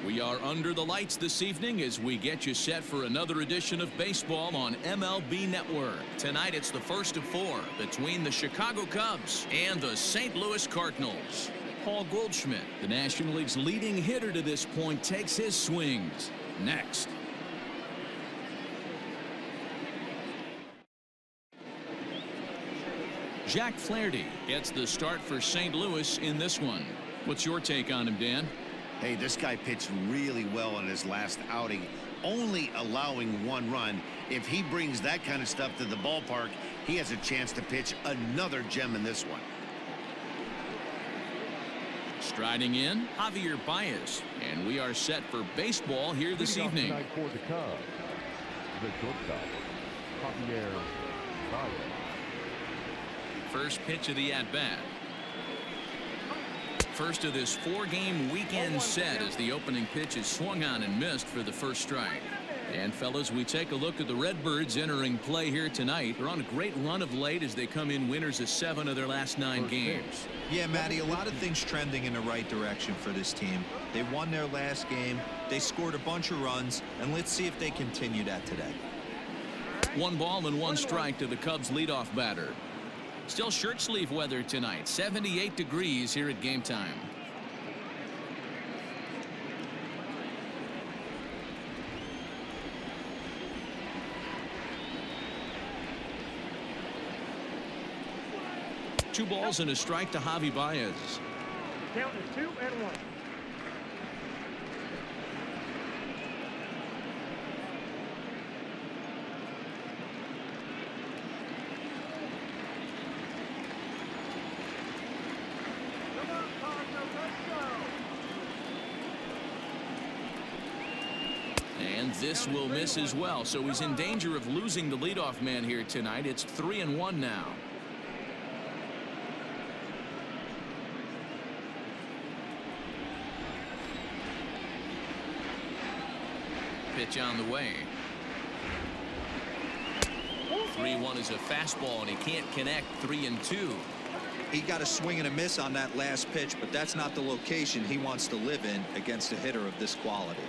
We are under the lights this evening as we get you set for another edition of baseball on MLB Network. Tonight it's the first of four between the Chicago Cubs and the St. Louis Cardinals. Paul Goldschmidt, the National League's leading hitter to this point, takes his swings. Next. Jack Flaherty gets the start for St. Louis in this one. What's your take on him, Dan? Hey, this guy pitched really well in his last outing, only allowing one run. If he brings that kind of stuff to the ballpark, he has a chance to pitch another gem in this one. Striding in, Javier Baez, and we are set for baseball here this evening. For the Cubs, the shortstop, Javier Baez. First pitch of the at-bat. First of this four-game weekend set as the opening pitch is swung on and missed for the first strike. And fellas, we take a look at the Redbirds entering play here tonight. They're on a great run of late as they come in winners of 7 of their last 9 games. Yeah, Matty, a lot of things trending in the right direction for this team. They won their last game, they scored a bunch of runs, and let's see if they continue that today. 1 ball and 1 strike to the Cubs leadoff batter. Still shirt sleeve weather tonight, 78 degrees here at game time. Two balls and a strike to Javi Baez. Count is 2-1. And this will miss as well, so he's in danger of losing the leadoff man here tonight. It's 3-1 now. Pitch on the way. 3-1 is a fastball, and he can't connect. 3-2. He got a swing and a miss on that last pitch, but that's not the location he wants to live in against a hitter of this quality.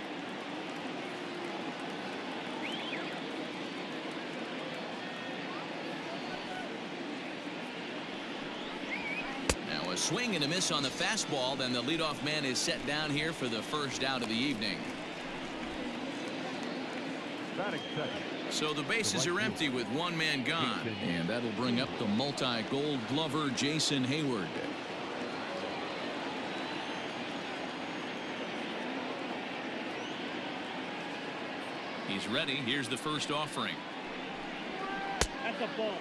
Now a swing and a miss on the fastball. Then the leadoff man is set down here for the first out of the evening. So the bases are empty with 1 man gone, and that'll bring up the multi-gold glover Jason Hayward. He's ready. Here's the first offering. That's a ball.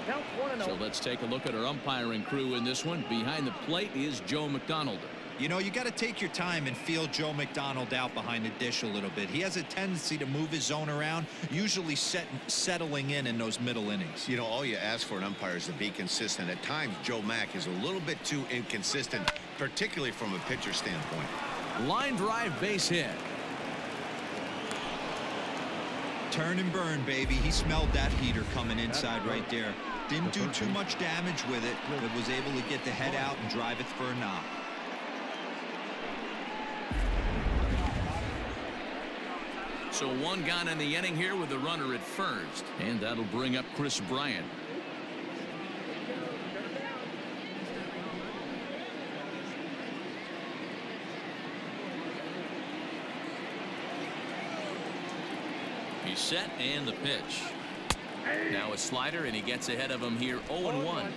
Count 1-0. So let's take a look at our umpiring crew in this one. Behind the plate is Joe McDonald. You know, you got to take your time and feel Joe McDonald out behind the dish a little bit. He has a tendency to move his zone around, usually settling in those middle innings. You know, all you ask for an umpire is to be consistent. At times, Joe Mack is a little bit too inconsistent, particularly from a pitcher standpoint. Line drive base hit. Turn and burn, baby. He smelled that heater coming inside right there. Didn't do too much damage with it, but was able to get the head out and drive it for a knock. So 1 gone in the inning here with the runner at first, and that'll bring up Chris Bryant. He's set, and the pitch. Now a slider, and he gets ahead of him here. 0-1.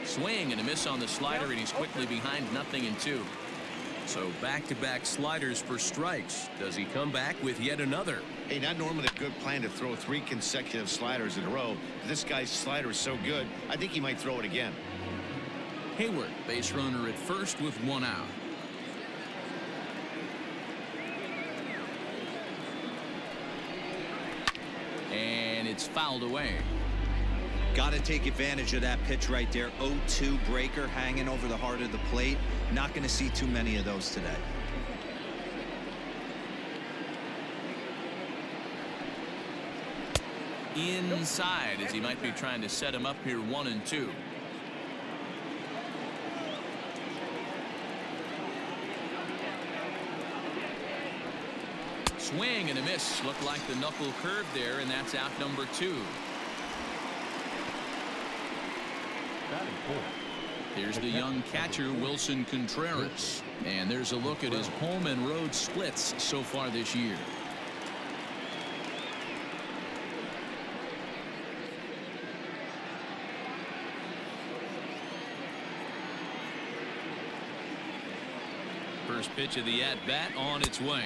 Swing and a miss on the slider, and he's quickly behind 0-2. So back-to-back sliders for strikes. Does he come back with yet another? Hey, not normally a good plan to throw 3 consecutive sliders in a row. This guy's slider is so good, I think he might throw it again. Hayward, base runner at first with 1 out. And it's fouled away. Got to take advantage of that pitch right there. 0-2 breaker hanging over the heart of the plate. Not going to see too many of those today. inside as he might be trying to set him up here 1-2. Swing and a miss. Looked like the knuckle curve there, and that's out number 2. Here's the young catcher, Wilson Contreras. And there's a look at his home and road splits so far this year. First pitch of the at-bat on its way.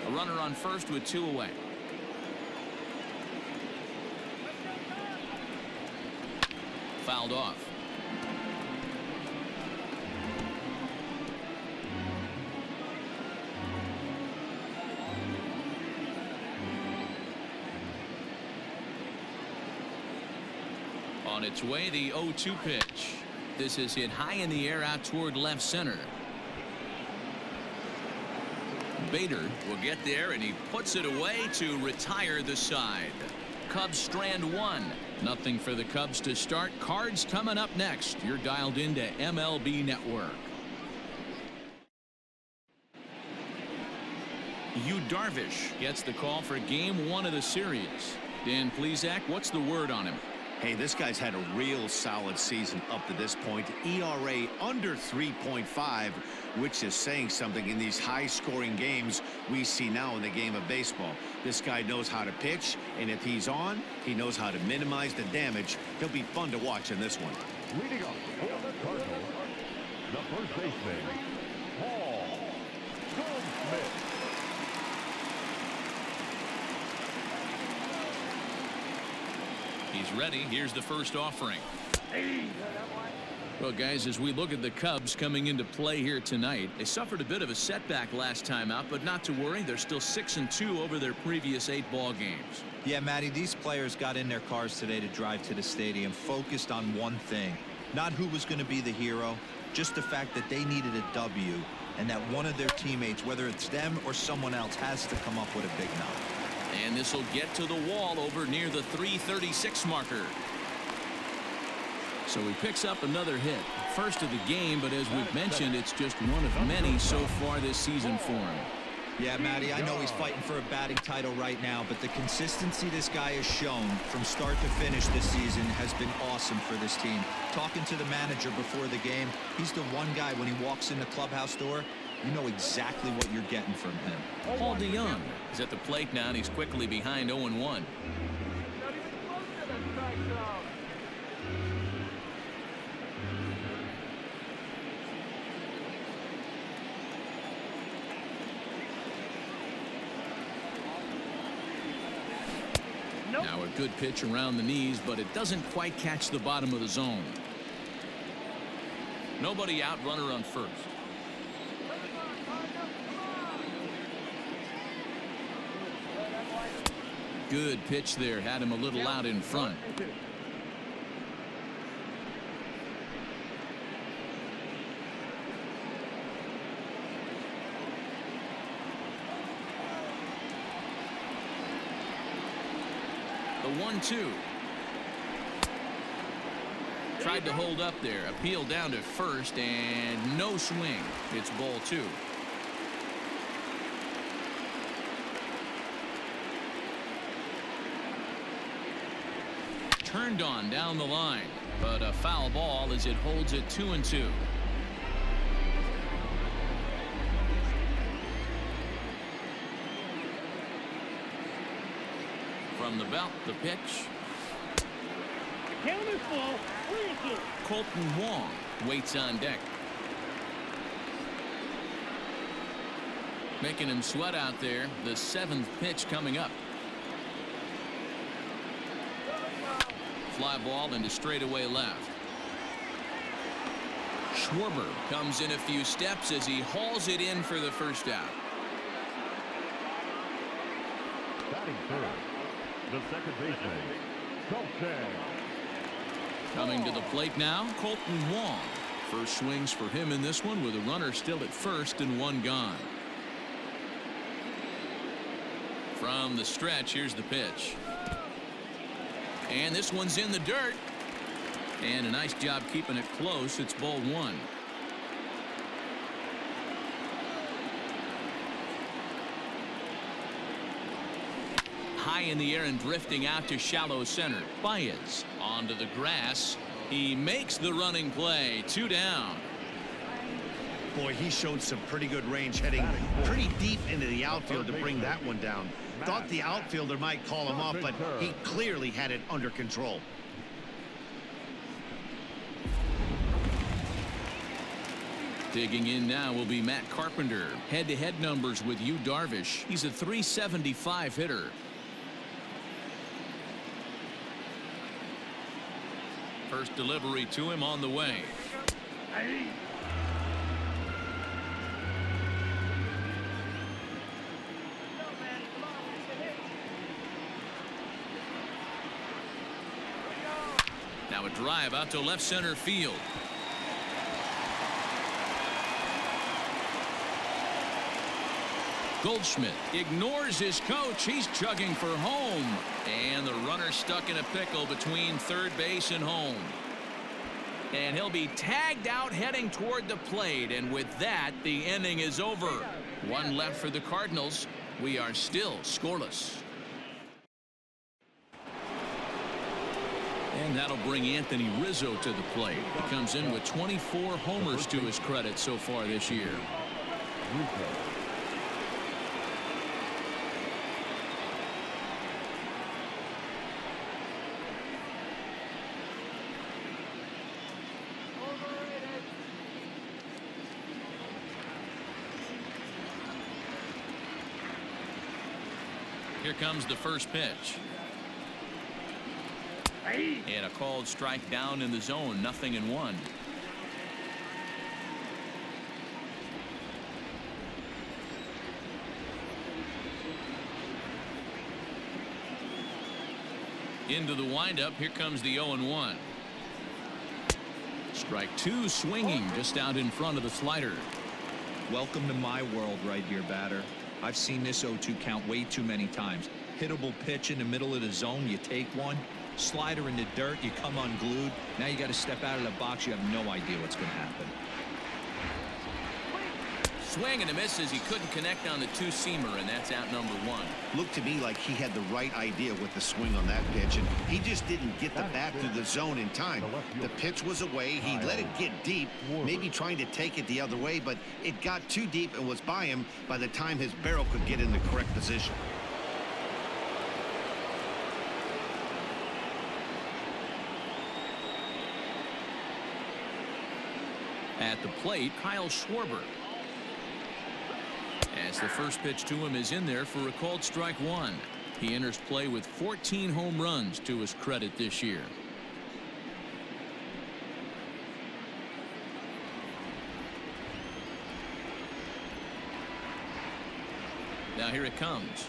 A runner on first with 2 away. Fouled off. On its way, the 0-2 pitch. This is hit high in the air out toward left center. Bader will get there, and he puts it away to retire the side. Cubs strand 1. Nothing for the Cubs to start. Cards coming up next. You're dialed into MLB Network. Yu Darvish gets the call for game 1 of the series. Dan Plesac, what's the word on him? Hey, this guy's had a real solid season up to this point. ERA under 3.5, which is saying something in these high-scoring games we see now in the game of baseball. This guy knows how to pitch, and if he's on, he knows how to minimize the damage. He'll be fun to watch in this one. Leading off for the Cardinals, the first baseman, Paul Goldschmidt. He's ready. Here's the first offering. Well, guys, as we look at the Cubs coming into play here tonight, they suffered a bit of a setback last time out, but not to worry. They're still 6-2 over their previous 8 ball games. Yeah, Matty, these players got in their cars today to drive to the stadium, focused on one thing. Not who was going to be the hero, just the fact that they needed a W, and that one of their teammates, whether it's them or someone else, has to come up with a big knock. And this will get to the wall over near the 336 marker. So he picks up another hit. First of the game, but as we've mentioned, it's just one of many so far this season for him. Yeah, Matty, I know he's fighting for a batting title right now, but the consistency this guy has shown from start to finish this season has been awesome for this team. Talking to the manager before the game, he's the one guy when he walks in the clubhouse door, you know exactly what you're getting from him. Paul DeYoung is at the plate now, and he's quickly behind 0-1. Now a good pitch around the knees, but it doesn't quite catch the bottom of the zone. Nobody out, runner on first. Good pitch there, had him a little out in front. The 1-2. Tried to hold up there. Appeal down to first, and no swing. It's ball 2. Turned on down the line, but a foul ball as it holds it 2-2. From the belt, the pitch. Count is full. 3-2. Colton Wong waits on deck. Making him sweat out there. The 7th pitch coming up. Fly ball into straightaway left. Schwarber comes in a few steps as he hauls it in for the first out. Batting third, the second baseman, Colton. Coming to the plate now, Colton Wong. First swings for him in this one with a runner still at first and 1 gone. From the stretch, here's the pitch. And this one's in the dirt. And a nice job keeping it close. It's ball one. High in the air and drifting out to shallow center. Baez onto the grass. He makes the running play. 2 down. Boy, he showed some pretty good range heading pretty deep into the outfield to bring that one down. Thought the outfielder might call him off, but he clearly had it under control. Digging in now will be Matt Carpenter. Head-to-head numbers with Yu Darvish. He's a .375 hitter. First delivery to him on the way. Now a drive out to left center field. Goldschmidt ignores his coach. He's chugging for home. And the runner stuck in a pickle between third base and home. And he'll be tagged out heading toward the plate. And with that, the inning is over. One left for the Cardinals. We are still scoreless. And that'll bring Anthony Rizzo to the plate. He comes in with 24 homers to his credit so far this year. Here comes the first pitch. And a called strike down in the zone. 0-1. Into the windup. Here comes the 0-1. Strike two, swinging just out in front of the slider. Welcome to my world right here, batter. I've seen this 0-2 count way too many times. Hittable pitch in the middle of the zone, you take one. Slider in the dirt, you come unglued. Now you got to step out of the box. You have no idea what's going to happen. Swing and a miss as he couldn't connect on the two-seamer, and that's out number one. Looked to me like he had the right idea with the swing on that pitch, and he just didn't get the bat through the zone in time. The pitch was away. He let it get deep, maybe trying to take it the other way, but it got too deep and was by him by the time his barrel could get in the correct position. At the plate, Kyle Schwarber. As the first pitch to him is in there for a called strike one. He enters play with 14 home runs to his credit this year. Now here it comes.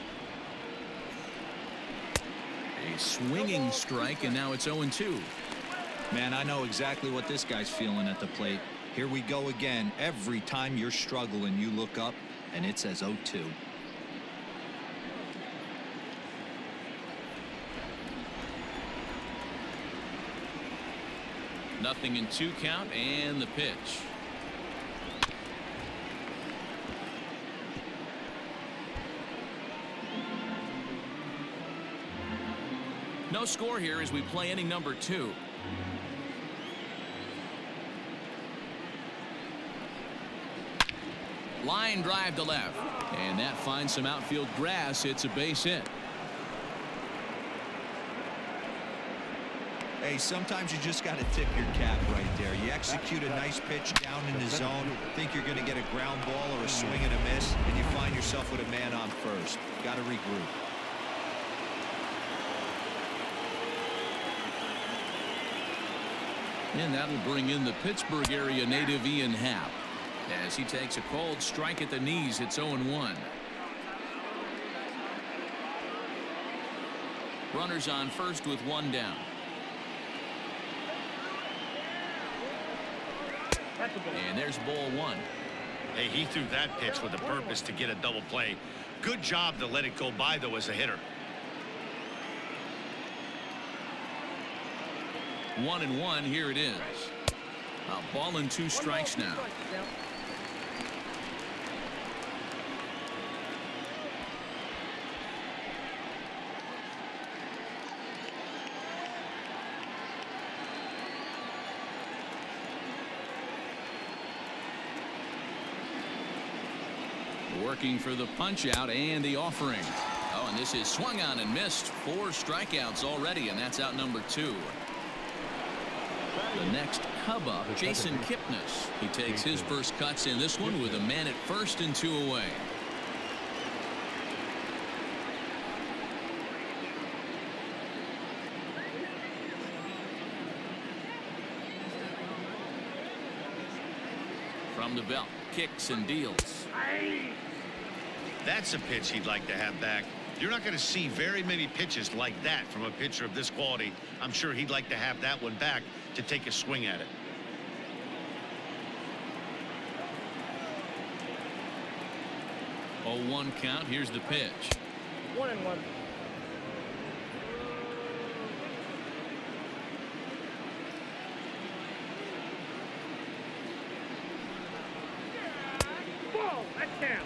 A swinging strike, and now it's 0-2. Man, I know exactly what this guy's feeling at the plate. Here we go again. Every time you're struggling, you look up and it says 0-2. Nothing in 2 count, and the pitch. No score here as we play inning number 2. Line drive to left, and that finds some outfield grass. It's a base hit. Hey, sometimes you just got to tip your cap right there. You execute a nice pitch down in the zone, think you're going to get a ground ball or a swing and a miss, and you find yourself with a man on first. Got to regroup. And that'll bring in the Pittsburgh area native Ian Happ. As he takes a cold strike at the knees, it's 0-1. Runners on first with 1 down. And there's ball 1. Hey, he threw that pitch with a purpose to get a double play. Good job to let it go by, though, as a hitter. 1-1. Here it is. A ball and 2 strikes now. Working for the punch out and the offering. Oh, and this is swung on and missed. 4 strikeouts already, and that's out number 2. The next Cub up, Jason Kipnis. He takes his first cuts in this one with a man at first and 2 away. From the belt, kicks and deals. That's a pitch he'd like to have back. You're not going to see very many pitches like that from a pitcher of this quality. I'm sure he'd like to have that one back to take a swing at it. 0-1 count. Here's the pitch. 1-1. Ball. That's down.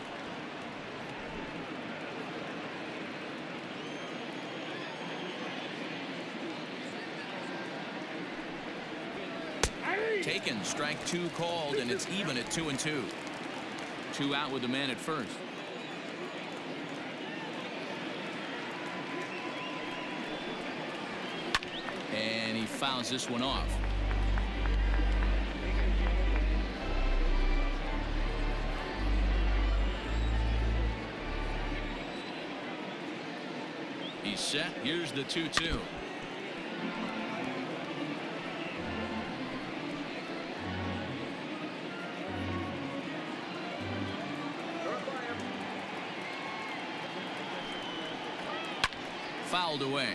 Taken, strike 2 called, and it's even at 2-2. 2 out with the man at first. And he fouls this one off. He's set. Here's the 2-2. Fouled away.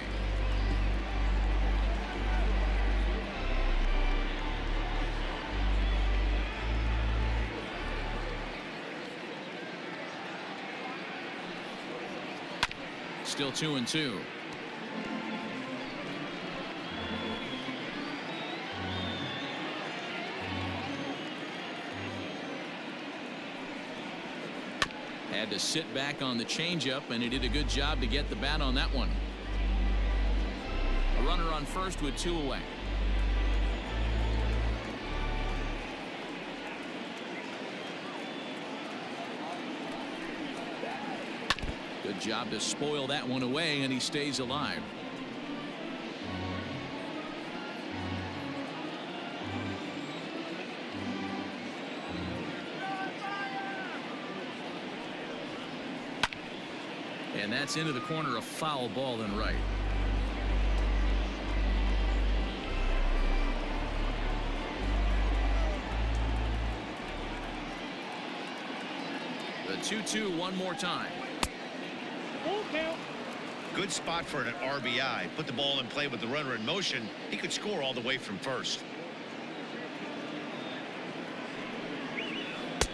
Still 2-2. Had to sit back on the changeup, and he did a good job to get the bat on that one. A runner on first with 2 away. Good job to spoil that one away, and he stays alive. And that's into the corner, a foul ball and right. The 2-2 one more time. Full count. Good spot for an RBI. Put the ball in play with the runner in motion. He could score all the way from first.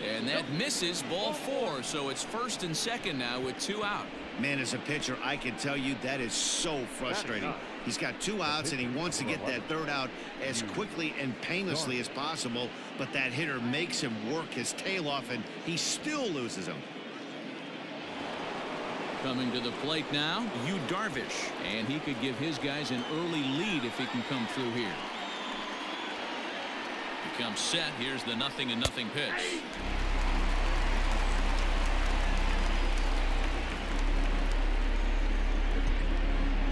And that misses, ball 4. So it's first and second now with 2 out. Man, as a pitcher, I can tell you that is so frustrating. He's got 2 outs, and he wants to get that 3rd out as quickly and painlessly as possible. But that hitter makes him work his tail off, and he still loses him. Coming to the plate now, Yu Darvish. And he could give his guys an early lead if he can come through here. He comes set. Here's the 0-0 pitch.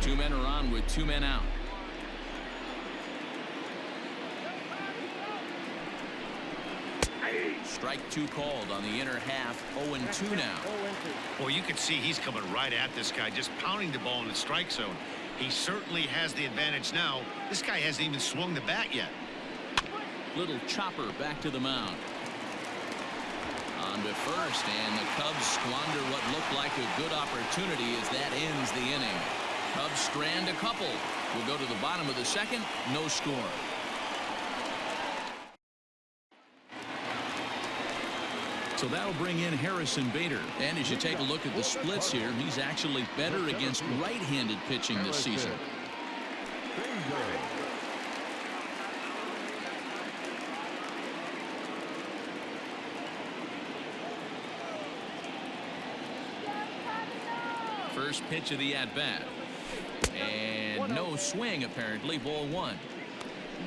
Two men are on with 2 men out. Strike 2 called on the inner half. 0-2 now. Well, you can see he's coming right at this guy, just pounding the ball in the strike zone. He certainly has the advantage now. This guy hasn't even swung the bat yet. Little chopper back to the mound. On to first, and the Cubs squander what looked like a good opportunity as that ends the inning. Cubs strand a couple. We'll go to the bottom of the second. No score. So that'll bring in Harrison Bader. And as you take a look at the splits here, he's actually better against right-handed pitching this season. First pitch of the at-bat. And no swing, apparently. Ball one.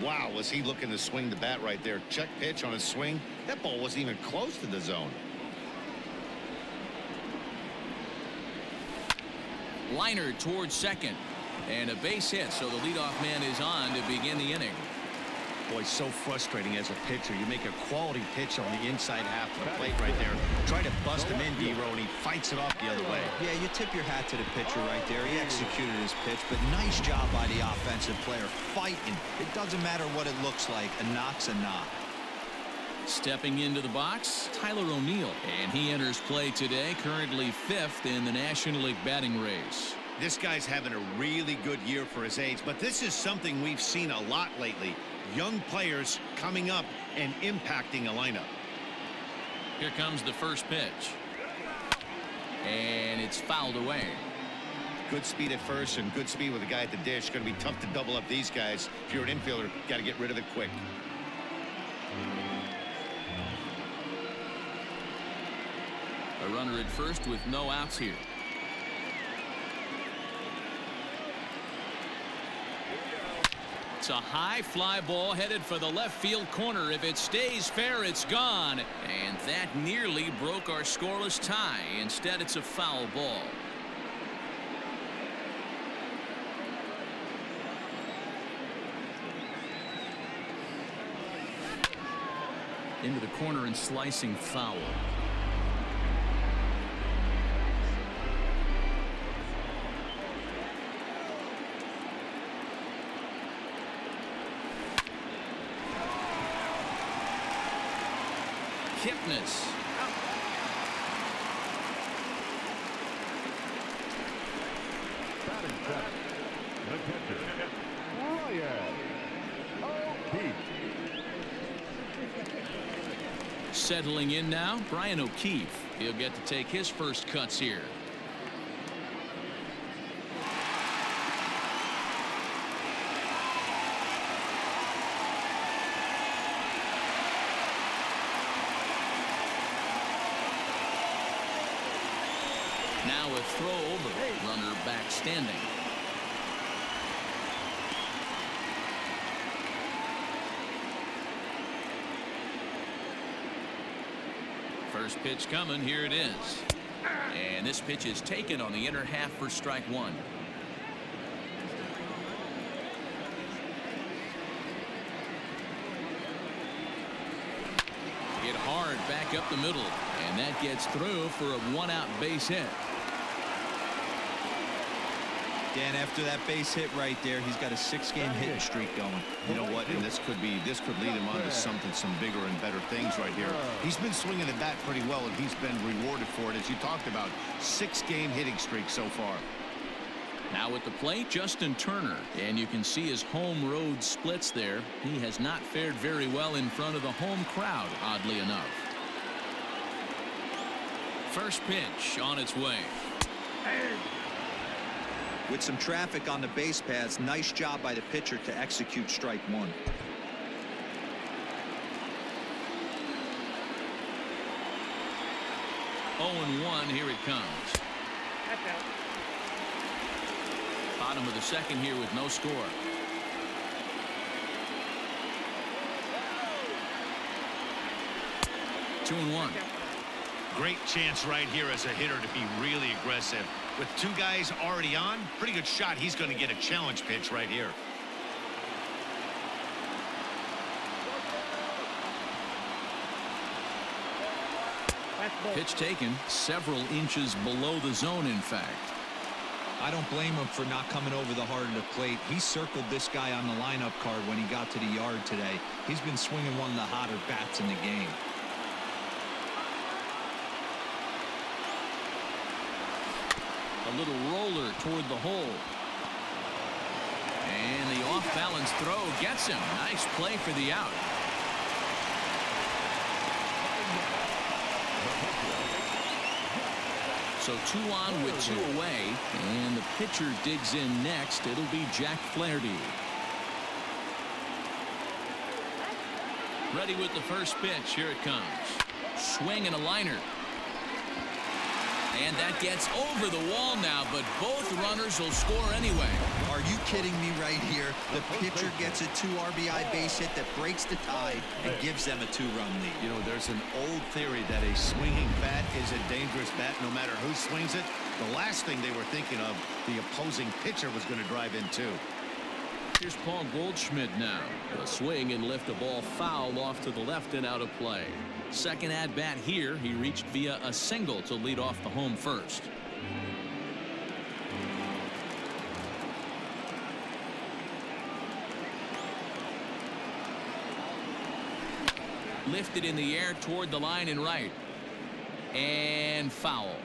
Wow, was he looking to swing the bat right there. Check pitch on his swing. That ball wasn't even close to the zone. Liner towards second. And a base hit, so the leadoff man is on to begin the inning. Boy, so frustrating as a pitcher. You make a quality pitch on the inside half of the plate right there. Try to bust him in, D-Row, and he fights it off the other way. Yeah, you tip your hat to the pitcher right there. He executed his pitch, but nice job by the offensive player. Fighting. It doesn't matter what it looks like. A knock's a knock. Stepping into the box, Tyler O'Neill. And he enters play today, currently 5th in the National League batting race. This guy's having a really good year for his age, but this is something we've seen a lot lately. Young players coming up and impacting a lineup. Here comes the first pitch. And it's fouled away. Good speed at first and good speed with the guy at the dish. Going to be tough to double up these guys. If you're an infielder, got to get rid of it quick. A runner at first with no outs here. It's a high fly ball headed for the left field corner. If it stays fair, it's gone. And that nearly broke our scoreless tie. Instead, it's a foul ball. Into the corner and slicing foul. Kipnis. Batting center, the catcher, Ryan O'Keefe. Settling in now, Brian O'Keefe. He'll get to take his first cuts here. Now a throw over, runner back standing. First pitch coming, here it is. And this pitch is taken on the inner half for strike one. Hit hard back up the middle, and that gets through for a one-out base hit. Dan, after that base hit right there, he's got a 6-game hitting streak going. You know what? And this could lead him on to some bigger and better things right here. He's been swinging the bat pretty well, and he's been rewarded for it, as you talked about. 6-game hitting streak so far. Now at the plate, Justin Turner, and you can see his home road splits there. He has not fared very well in front of the home crowd, oddly enough. First pitch on its way. With some traffic on the base paths, nice job by the pitcher to execute strike one. Oh, 1, here it comes. That's out. Bottom of the second here with no score. Two and one. Great chance right here as a hitter to be really aggressive. With 2 guys already on, pretty good shot. He's going to get a challenge pitch right here. Pitch taken several inches below the zone, in fact. I don't blame him for not coming over the heart of the plate. He circled this guy on the lineup card when he got to the yard today. He's been swinging one of the hotter bats in the game. A little roller toward the hole. And the off-balance throw gets him. Nice play for the out. So 2 on with 2 away, and the pitcher digs in next. It'll be Jack Flaherty. Ready with the first pitch. Here it comes. Swing and a liner. And that gets over the wall now, but both runners will score anyway. Are you kidding me right here? The pitcher gets a 2 RBI base hit that breaks the tie and gives them a 2-run lead. You know, there's an old theory that a swinging bat is a dangerous bat no matter who swings it. The last thing they were thinking of, the opposing pitcher was going to drive in too. Here's Paul Goldschmidt now. A swing and lift a ball foul off to the left and out of play. Second at bat here. He reached via a single to lead off the home first. Lifted in the air toward the line and right. And foul.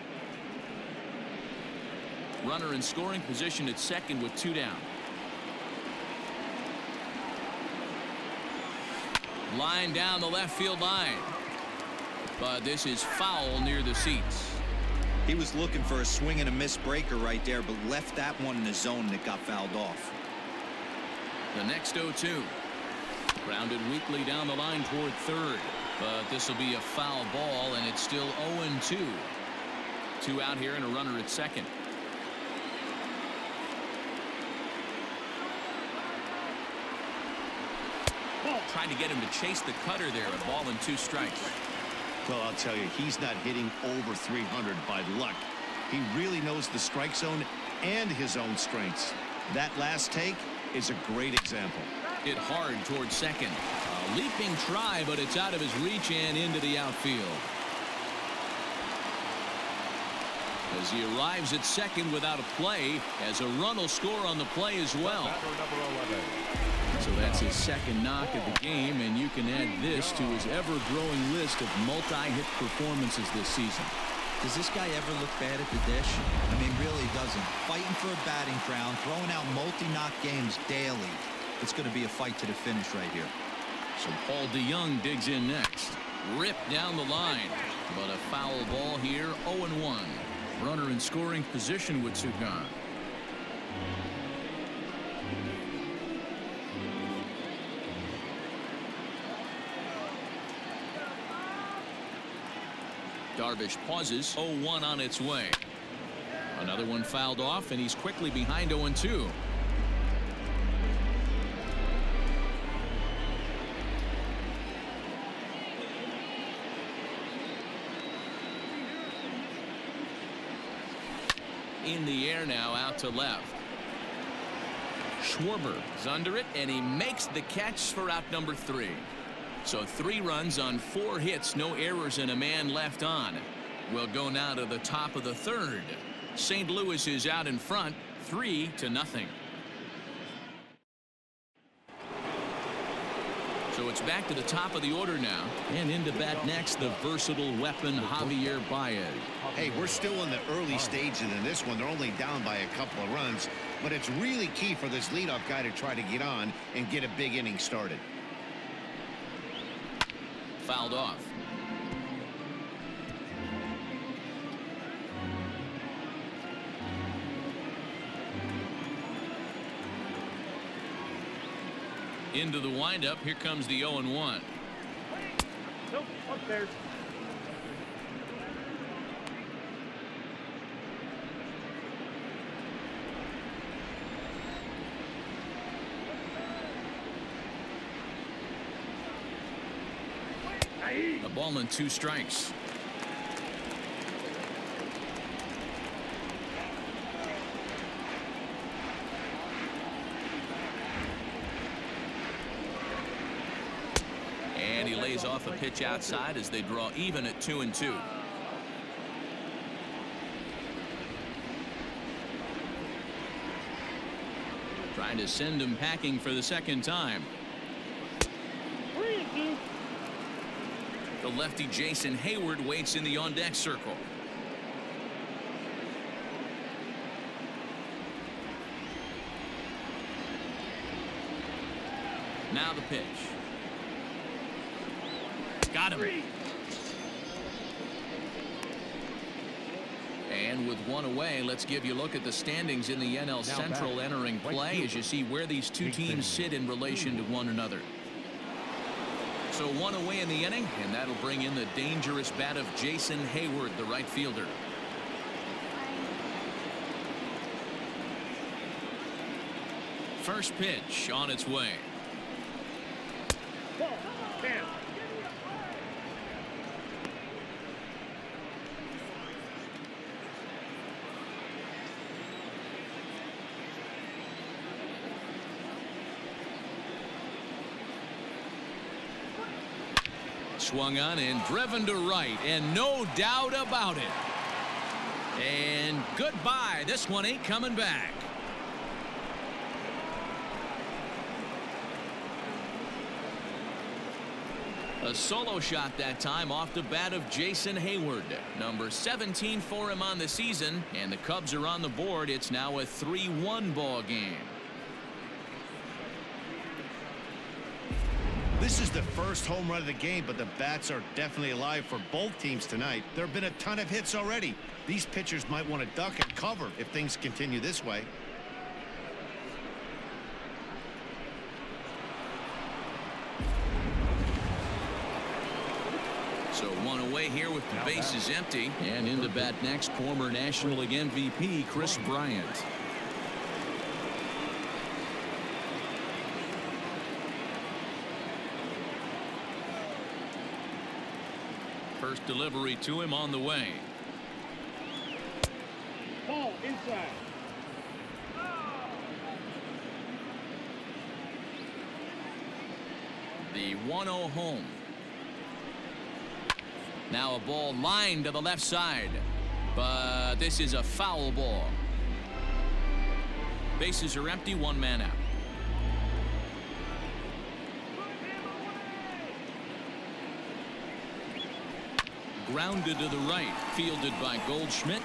Runner in scoring position at second with 2 down. Line down the left field line. But this is foul near the seats. He was looking for a swing and a miss breaker right there, but left that one in the zone that got fouled off. The next 0-2. Grounded weakly down the line toward third. But this will be a foul ball, and it's still 0-2. 2 out here and a runner at second. Trying to get him to chase the cutter there. A ball and 2 strikes. Well, I'll tell you, he's not hitting over 300 by luck. He really knows the strike zone and his own strengths. That last take is a great example. Hit hard towards second. A leaping try, but it's out of his reach and into the outfield. As he arrives at second without a play, as a run will score on the play as well. So that's his second knock of the game, and you can add this to his ever-growing list of multi-hit performances this season. Does this guy ever look bad at the dish? I mean, really doesn't. Fighting for a batting crown, throwing out multi-knock games daily. It's going to be a fight to the finish right here. So Paul DeYoung digs in next. Ripped down the line, but a foul ball here, 0-1. Runner in scoring position with 2 gone. Darvish pauses. 0-1 on its way. Another one fouled off, and he's quickly behind 0-2. In the air now, out to left. Schwarber is under it, and he makes the catch for out number 3. So 3 runs on 4 hits, no errors, and a man left on. We'll go now to the top of the 3rd. St. Louis is out in front, 3-0. So it's back to the top of the order now, and into bat next, the versatile weapon Javier Baez. Hey, we're still in the early stages in this one. They're only down by a couple of runs, but it's really key for this leadoff guy to try to get on and get a big inning started. Fouled off. Into the windup. Here comes the 0-1. Nope, upstairs. A ball and 2 strikes. And he lays off a pitch outside as they draw even at 2-2. Trying to send him packing for the second time. 3-2. The lefty Jason Hayward waits in the on-deck circle. Now the pitch. Got him. And with one away, let's give you a look at the standings in the NL Central entering play as you see where these two teams sit in relation to one another. So one away in the inning, and that'll bring in the dangerous bat of Jason Hayward, the right fielder. First pitch on its way. Ball, 10. Swung on and driven to right, and no doubt about it. And goodbye. This one ain't coming back. A solo shot that time off the bat of Jason Hayward. Number 17 for him on the season, and the Cubs are on the board. It's now a 3-1 ball game. This is the first home run of the game, but the bats are definitely alive for both teams tonight. There have been a ton of hits already. These pitchers might want to duck and cover if things continue this way. So one away here with the bases empty. And in the bat next, former National League MVP Chris Bryant. First delivery to him on the way. Ball, inside. The 1-0 home. Now a ball lined to the left side, but this is a foul ball. Bases are empty, one man out. Grounded to the right, fielded by Goldschmidt.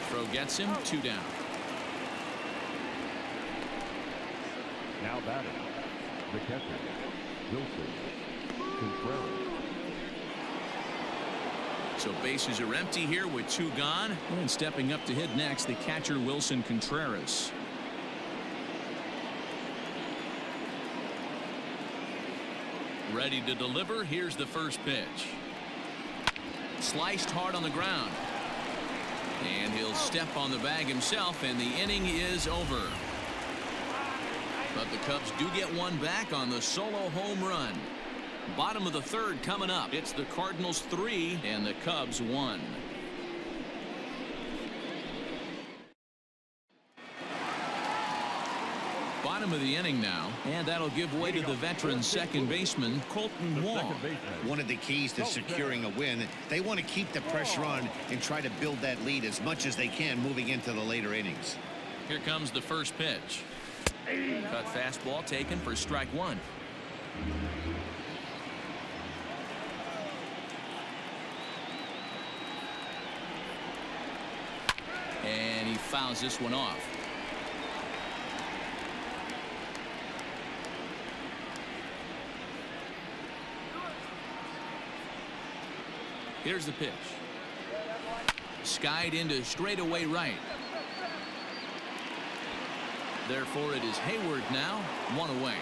Throw gets him, 2 down. Now batting, the catcher, Wilson Contreras. So bases are empty here with 2 gone. And stepping up to hit next, the catcher Wilson Contreras. Ready to deliver. Here's the first pitch. Sliced hard on the ground. And he'll step on the bag himself, and the inning is over. But the Cubs do get one back on the solo home run. Bottom of the third coming up. It's the Cardinals 3 and the Cubs 1. Bottom of the inning now, and that'll give way to the veteran second baseman Colton Wong. One of the keys to securing a win, they want to keep the pressure on and try to build that lead as much as they can moving into the later innings. Here comes the first pitch. Cut fastball taken for strike 1. And he fouls this one off. Here's the pitch. Skied into straightaway right. Therefore, it is Hayward now, 1 away.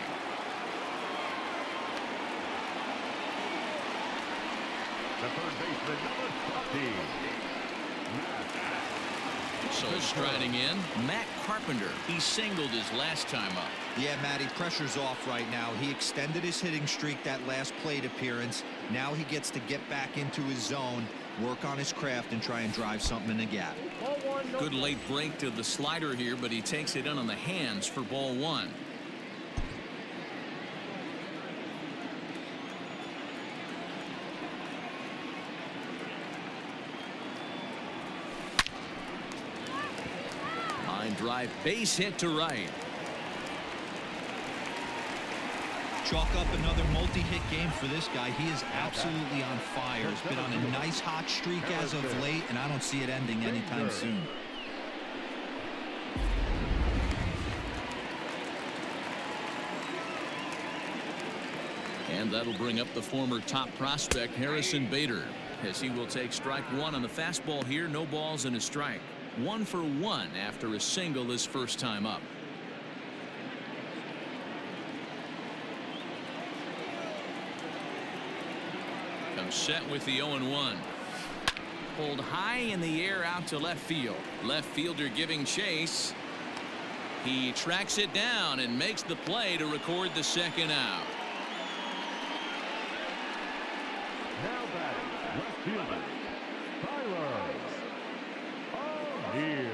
The third baseman, number 20. So striding in, Matt Carpenter. He singled his last time up. Yeah, Matty, pressure's off right now. He extended his hitting streak that last plate appearance. Now he gets to get back into his zone, work on his craft, and try and drive something in the gap. Good late break to the slider here, but he takes it in on the hands for ball 1. Line drive, base hit to right. Chalk up another multi-hit game for this guy. He is absolutely on fire. He's been on a nice hot streak as of late, and I don't see it ending anytime soon. And that'll bring up the former top prospect Harrison Bader. as he will take strike one on the fastball here. No balls and a strike. 1 for 1 after a single his first time up. Comes set with the 0-1. Pulled high in the air out to left field. Left fielder giving chase. He tracks it down and makes the play to record the second out. Now batting, left fielder, Tyler O'Neill.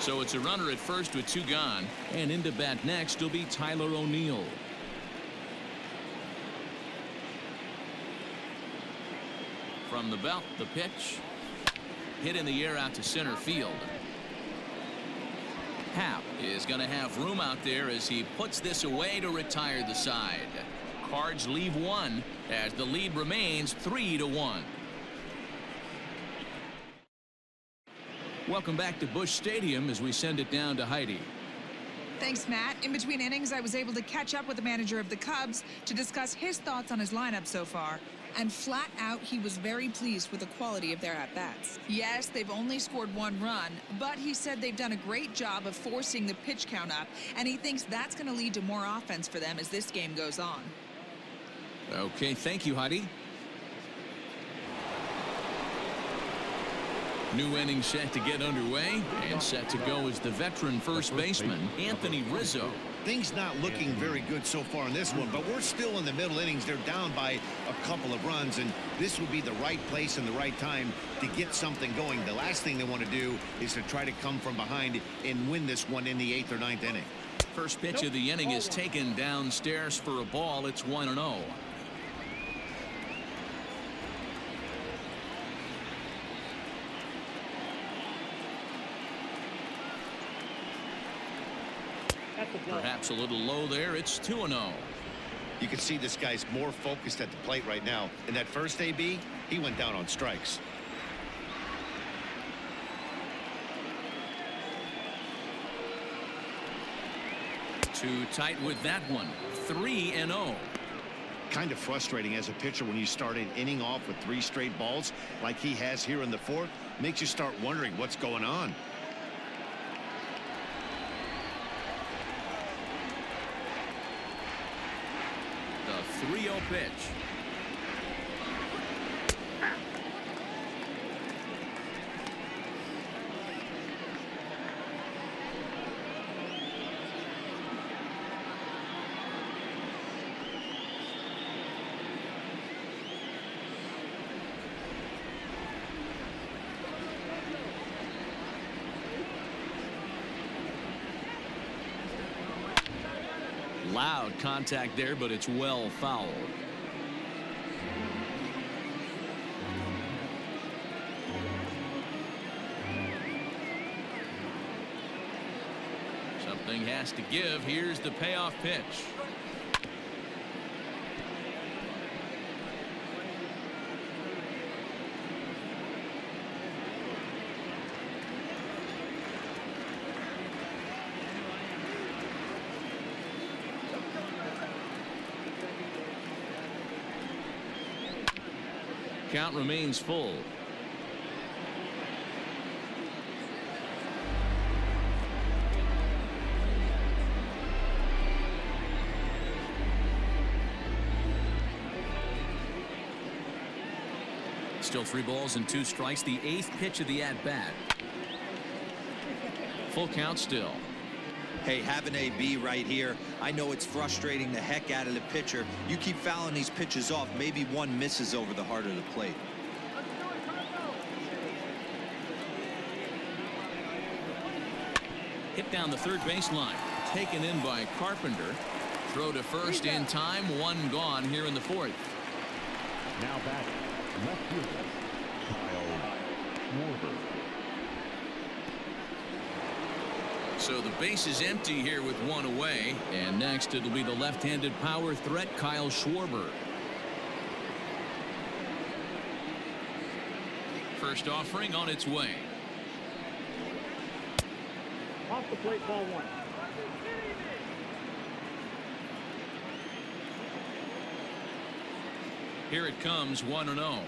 So it's a runner at first with 2 gone, and into bat next will be Tyler O'Neill. From the belt, the pitch. Hit in the air out to center field. Happ is going to have room out there as he puts this away to retire the side. Cards leave 1 as the lead remains 3-1. Welcome back to Busch Stadium as we send it down to Heidi. Thanks, Matt. In between innings, I was able to catch up with the manager of the Cubs to discuss his thoughts on his lineup so far. And flat out, he was very pleased with the quality of their at-bats. Yes, they've only scored 1 run, but he said they've done a great job of forcing the pitch count up, and he thinks that's going to lead to more offense for them as this game goes on. Okay, thank you, Heidi. New inning set to get underway, and set to go is the veteran first baseman, Anthony Rizzo. Things not looking very good so far in this one, but we're still in the middle innings. They're down by a couple of runs, and this would be the right place and the right time to get something going. The last thing they want to do is to try to come from behind and win this one in the 8th or 9th inning. First pitch of the inning is taken downstairs for a ball. It's 1-0. Perhaps a little low there. It's 2-0. You can see this guy's more focused at the plate right now. In that first AB, he went down on strikes. Too tight with that one. 3-0. Kind of frustrating as a pitcher when you start an inning off with 3 straight balls like he has here in the 4th. Makes you start wondering what's going on. The 3-0 pitch. Loud contact there, but it's well fouled. Something has to give. Here's the payoff pitch. Count remains full. Still 3 balls and 2 strikes. The 8th pitch of the at-bat. Full count still. Hey, have an AB right here. I know it's frustrating the heck out of the pitcher. You keep fouling these pitches off, maybe one misses over the heart of the plate. Hit down the third baseline. Taken in by Carpenter. Throw to first in time. 1 gone here in the 4th. Now batting, left fielder, Kyle Schwarber. So the base is empty here with 1 away. And next it'll be the left-handed power threat, Kyle Schwarber. First offering on its way. Off the plate, ball 1. Here it comes, 1-0.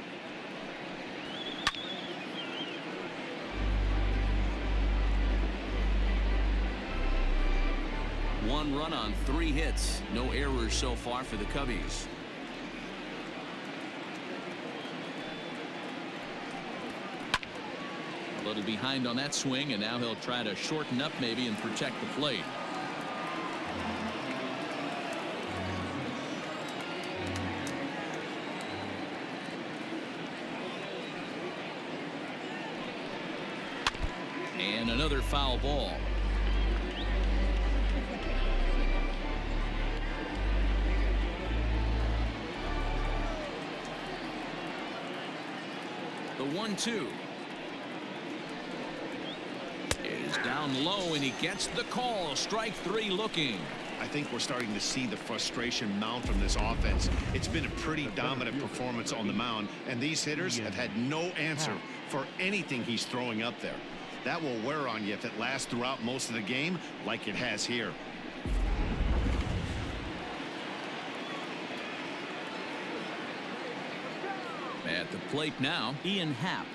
One run on 3 hits. No errors so far for the Cubbies. A little behind on that swing, and now he'll try to shorten up maybe and protect the plate. And another foul ball. The 1-2 is down low, and he gets the call. Strike 3 looking. I think we're starting to see the frustration mount from this offense. It's been a pretty dominant performance on the mound, and these hitters have had no answer for anything he's throwing up there. That will wear on you if it lasts throughout most of the game like it has here. At the plate now, Ian Happ.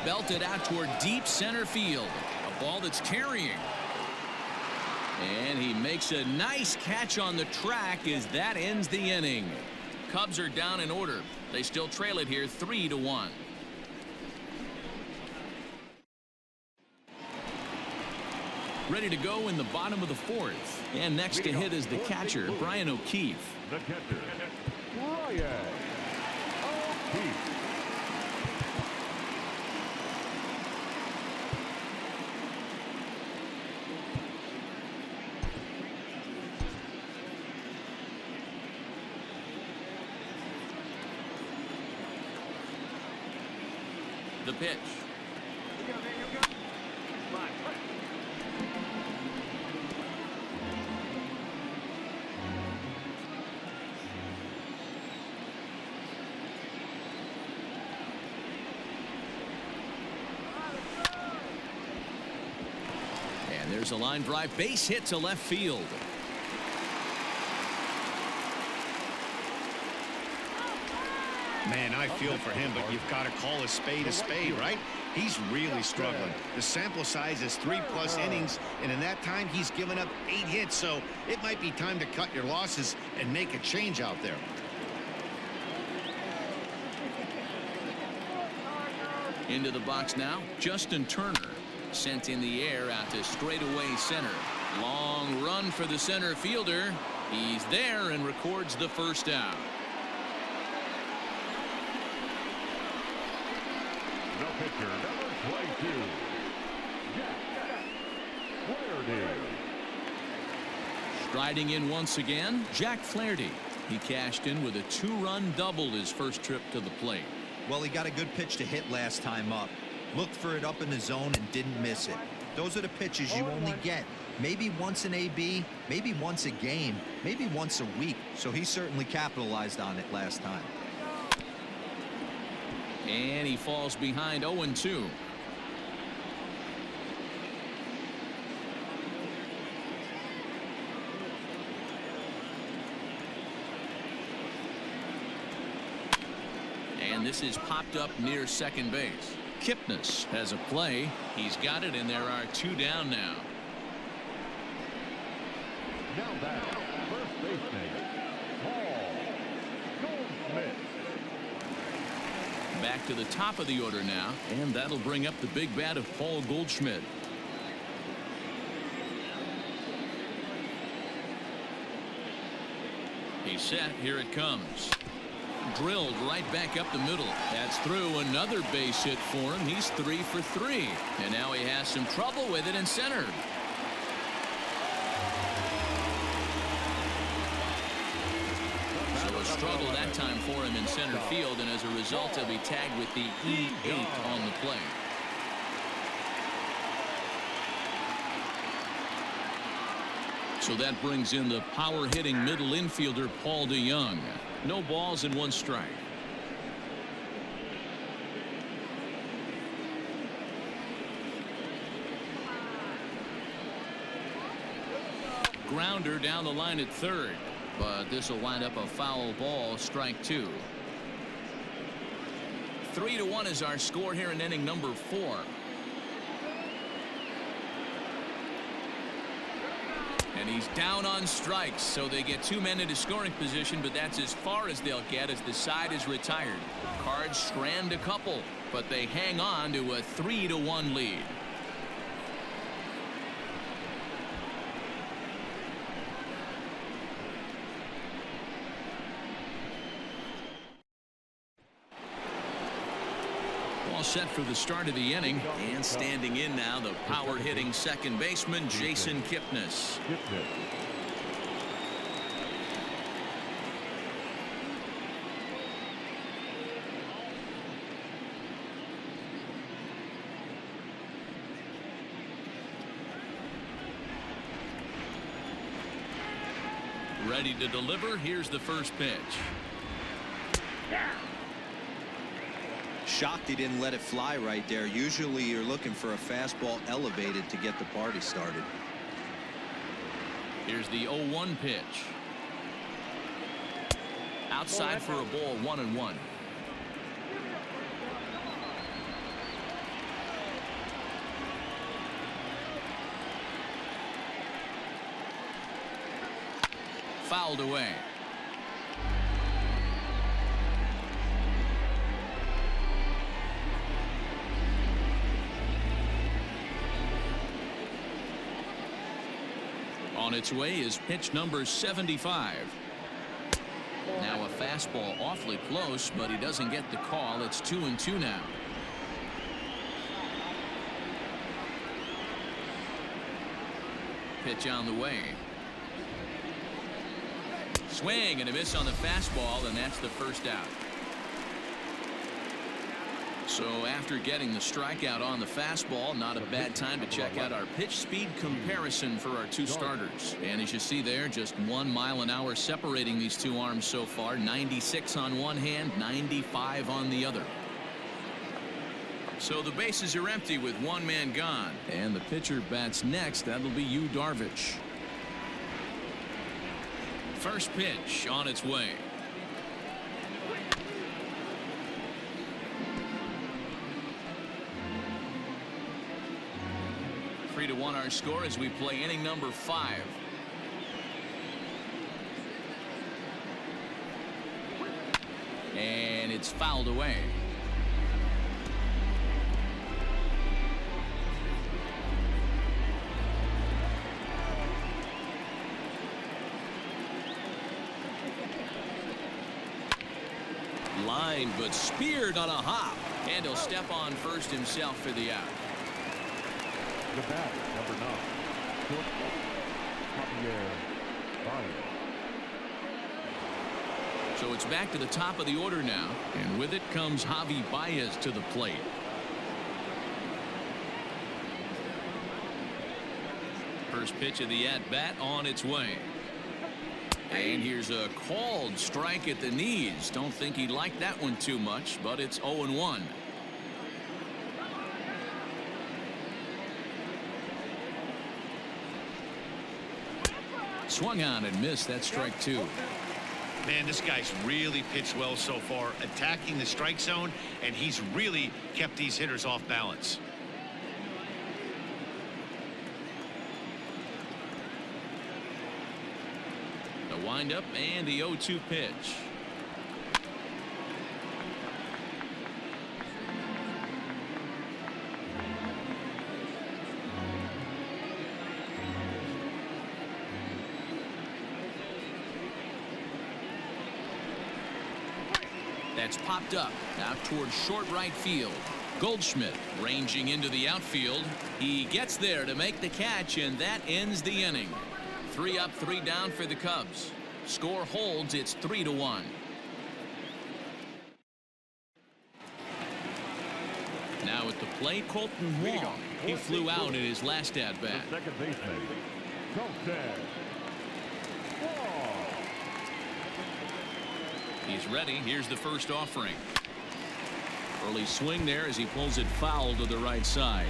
Belted out toward deep center field. A ball that's carrying. And he makes a nice catch on the track as that ends the inning. Cubs are down in order. They still trail it here 3-1. Ready to go in the bottom of the 4th. And next to hit is the catcher, Brian O'Keefe. The catcher, Brian O'Keefe. The pitch. And there's a line drive, base hit to left field. Man, I feel for him, but you've got to call a spade, right? He's really struggling. The sample size is 3+ innings, and in that time, he's given up 8 hits, so it might be time to cut your losses and make a change out there. Into the box now, Justin Turner. Sent in the air out to straightaway center. Long run for the center fielder. He's there and records the first out. The pitcher, number 22, Jack Flaherty. Striding in once again, Jack Flaherty. He cashed in with a 2-run double his first trip to the plate. Well, he got a good pitch to hit last time up. Looked for it up in the zone and didn't miss it. Those are the pitches you only get maybe once an AB, maybe once a game, maybe once a week. So he certainly capitalized on it last time. And he falls behind 0-2. And this is popped up near second base. Kipnis has a play. He's got it, and there are 2 down now. Now back, first baseman, Paul Goldschmidt. Back to the top of the order now, and that'll bring up the big bat of Paul Goldschmidt. He's set. Here it comes. Drilled right back up the middle. That's through. Another base hit for him. He's 3 for 3. And now he has some trouble with it in center. So a struggle that time for him in center field, and as a result he'll be tagged with the E8 on the play. So that brings in the power-hitting middle infielder Paul DeYoung. No balls and 1 strike. Grounder down the line at third. but this will wind up a foul ball, strike 2. 3-1 is our score here in inning number 4. And he's down on strikes, so they get 2 men into scoring position, but that's as far as they'll get as the side is retired. Cards strand a couple, but they hang on to a 3-1 lead. All set for the start of the inning, and standing in now, the power-hitting second baseman, Jason Kipnis. Ready to deliver. Here's the first pitch. Shocked he didn't let it fly right there. Usually you're looking for a fastball elevated to get the party started. Here's the 0-1 pitch. Outside for a ball, 1-1. Fouled away. On its way is pitch number 75. Now a fastball awfully close, but he doesn't get the call. It's 2-2 now. Pitch on the way. Swing and a miss on the fastball, and that's the first out. So after getting the strikeout on the fastball, not a bad time to check out our pitch speed comparison for our 2 starters. And as you see there, just 1 mile an hour separating these 2 arms so far. 96 on one hand, 95 on the other. So the bases are empty with 1 man gone. And the pitcher bats next. That'll be Yu Darvish. First pitch on its way. To 1 our score as we play inning number 5. And it's fouled away. Line but speared on a hop, and he'll step on first himself for the out. The batter, number 9, shortstop, Javier Baez. So it's back to the top of the order now, and with it comes Javi Baez to the plate. First pitch of the at-bat on its way. And here's a called strike at the knees. Don't think he liked that one too much, but it's 0-1. Swung on and missed. That strike 2. Man, this guy's really pitched well so far, attacking the strike zone, and he's really kept these hitters off balance. The windup and the 0-2 pitch. That's popped up out towards short right field. Goldschmidt ranging into the outfield. He gets there to make the catch, and that ends the inning. 3 up, 3 down for the Cubs. Score holds. It's 3-1. Now at the plate, Colton Wong. He flew out in his last at bat. Second baseman, Colton. He's ready. Here's the first offering. Early swing there as he pulls it foul to the right side.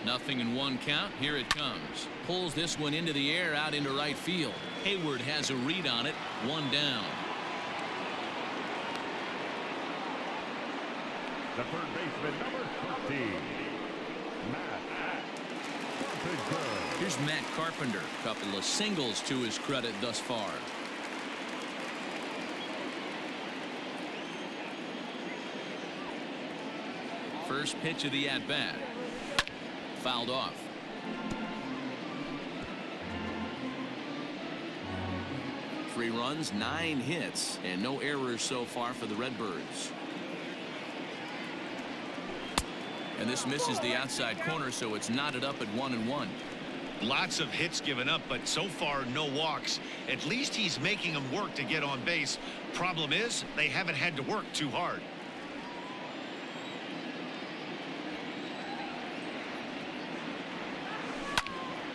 0-1 count. Here it comes. Pulls this one into the air out into right field. Hayward has a read on it. 1 down. The third baseman, number 13, Matt Carpenter. Here's Matt Carpenter. Couple of singles to his credit thus far. First pitch of the at-bat. Fouled off. Three runs, 9 hits, and no errors so far for the Redbirds. And this misses the outside corner, so it's knotted up at 1-1. Lots of hits given up, but so far no walks. At least he's making them work to get on base. Problem is, they haven't had to work too hard.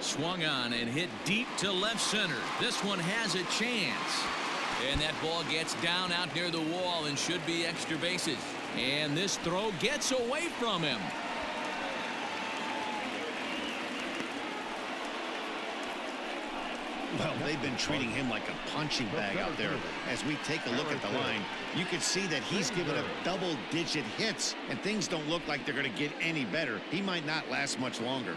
Swung on and hit deep to left center. This one has a chance. And that ball gets down out near the wall and should be extra bases. And this throw gets away from him. Well, they've been treating him like a punching bag out there. As we take a look at the line, you can see that he's given up double-digit hits, and things don't look like they're going to get any better. He might not last much longer.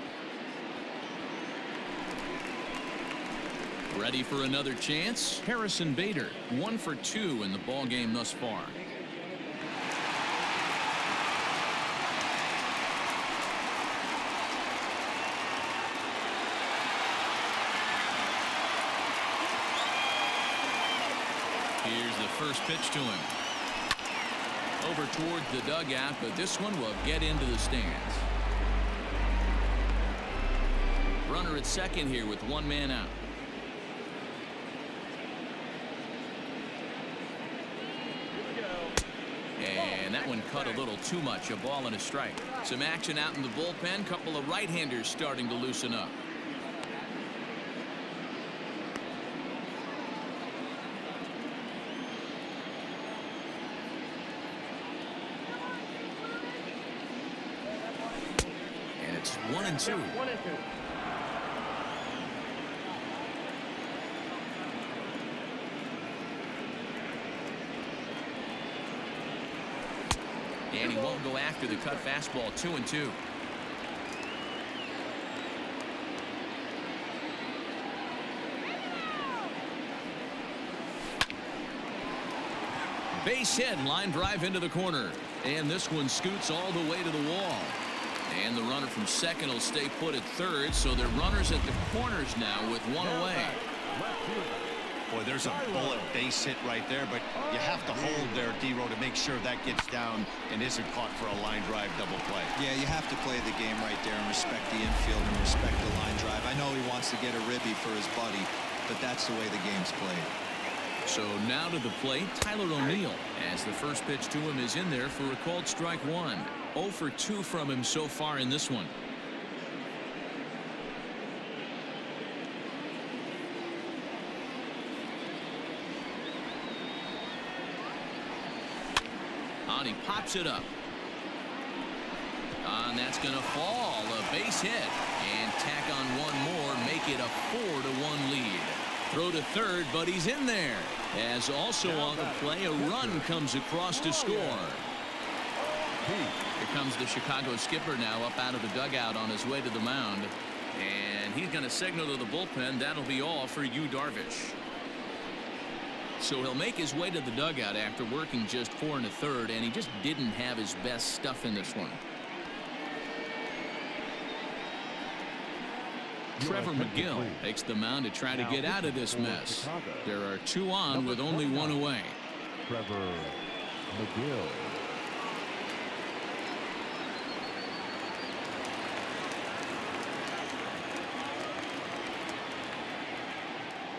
Ready for another chance? Harrison Bader, 1 for 2 in the ball game thus far. Here's the first pitch to him. Over towards the dugout, but this one will get into the stands. Runner at second here with 1 man out. And that one cut a little too much. A ball and a strike. Some action out in the bullpen. Couple of right-handers starting to loosen up. And it's 1-2. 1-2. And he won't go after the cut fastball. 2-2. Base hit, line drive into the corner. And this one scoots all the way to the wall. And the runner from second will stay put at third, so they're runners at the corners now with 1 away. Boy, there's a bullet base hit right there, but you have to hold there, D-Row, to make sure that gets down and isn't caught for a line drive double play. Yeah, you have to play the game right there and respect the infield and respect the line drive. I know he wants to get a ribby for his buddy, but that's the way the game's played. So now to the plate, Tyler O'Neill, as the first pitch to him is in there for a called strike 1. 0 for 2 from him so far in this one. He pops it up. And that's going to fall. A base hit. And tack on 1 more. Make it a 4-1 lead. Throw to third, but he's in there. As also on the play, a run comes across to score. Here comes the Chicago skipper now up out of the dugout on his way to the mound. And he's going to signal to the bullpen. That'll be all for Yu Darvish. So he'll make his way to the dugout after working just 4 1/3, and he just didn't have his best stuff in this one. Trevor McGill takes the mound to try to get out of this mess. There are 2 on with only 1 away. Trevor McGill.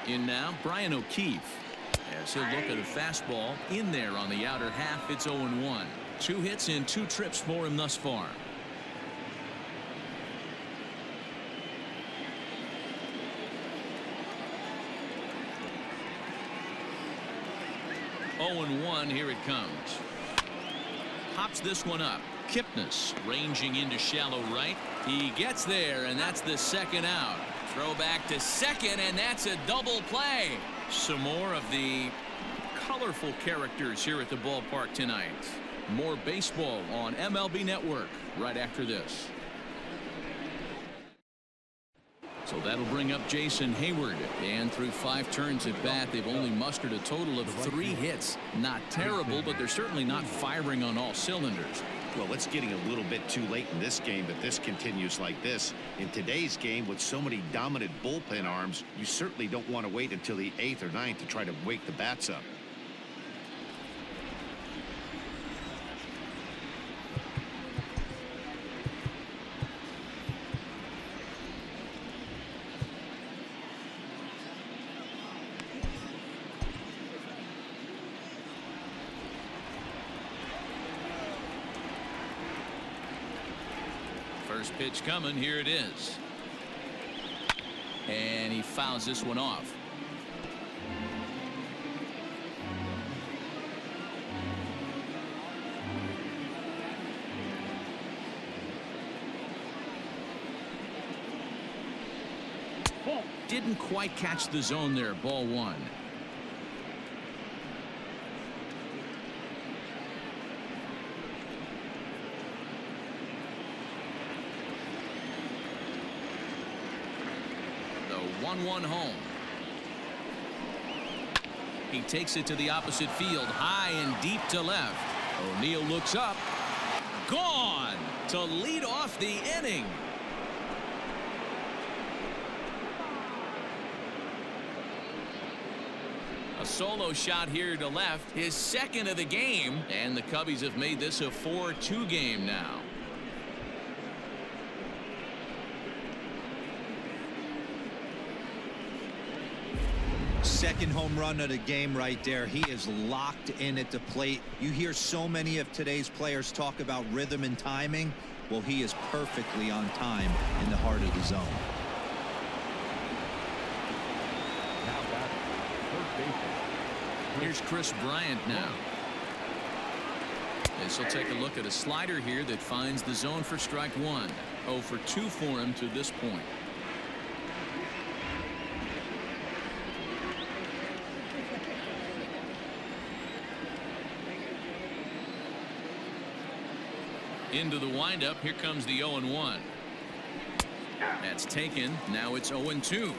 In now, Brian O'Keefe. As he'll look at a fastball in there on the outer half. It's 0-1. 2 hits and 2 trips for him thus far. Oh, 0-1. Here it comes. Pops this one up. Kipnis ranging into shallow right. He gets there, and that's the second out. Throw back to second, and that's a double play. Some more of the colorful characters here at the ballpark tonight. More baseball on MLB Network right after this. So that'll bring up Jason Hayward, and through 5 turns at bat, they've only mustered a total of 3 hits. Not terrible, but they're certainly not firing on all cylinders. Well, it's getting a little bit too late in this game that this continues like this. In today's game, with so many dominant bullpen arms, you certainly don't want to wait until the 8th or 9th to try to wake the bats up. First pitch coming. Here it is. And he fouls this one off. Didn't quite catch the zone there. Ball 1. The 1-1 home. He takes it to the opposite field, high and deep to left. O'Neill looks up. Gone to lead off the inning. A solo shot here to left, his second of the game, and the Cubbies have made this a 4-2 game now. Second home run of the game right there. He is locked in at the plate. You hear so many of today's players talk about rhythm and timing. Well, he is perfectly on time in the heart of the zone. Here's Chris Bryant now. This will take a look at a slider here that finds the zone for strike 1. 0 for 2 for him to this point. Into the windup. Here comes the 0-1. That's taken. Now it's 0-2.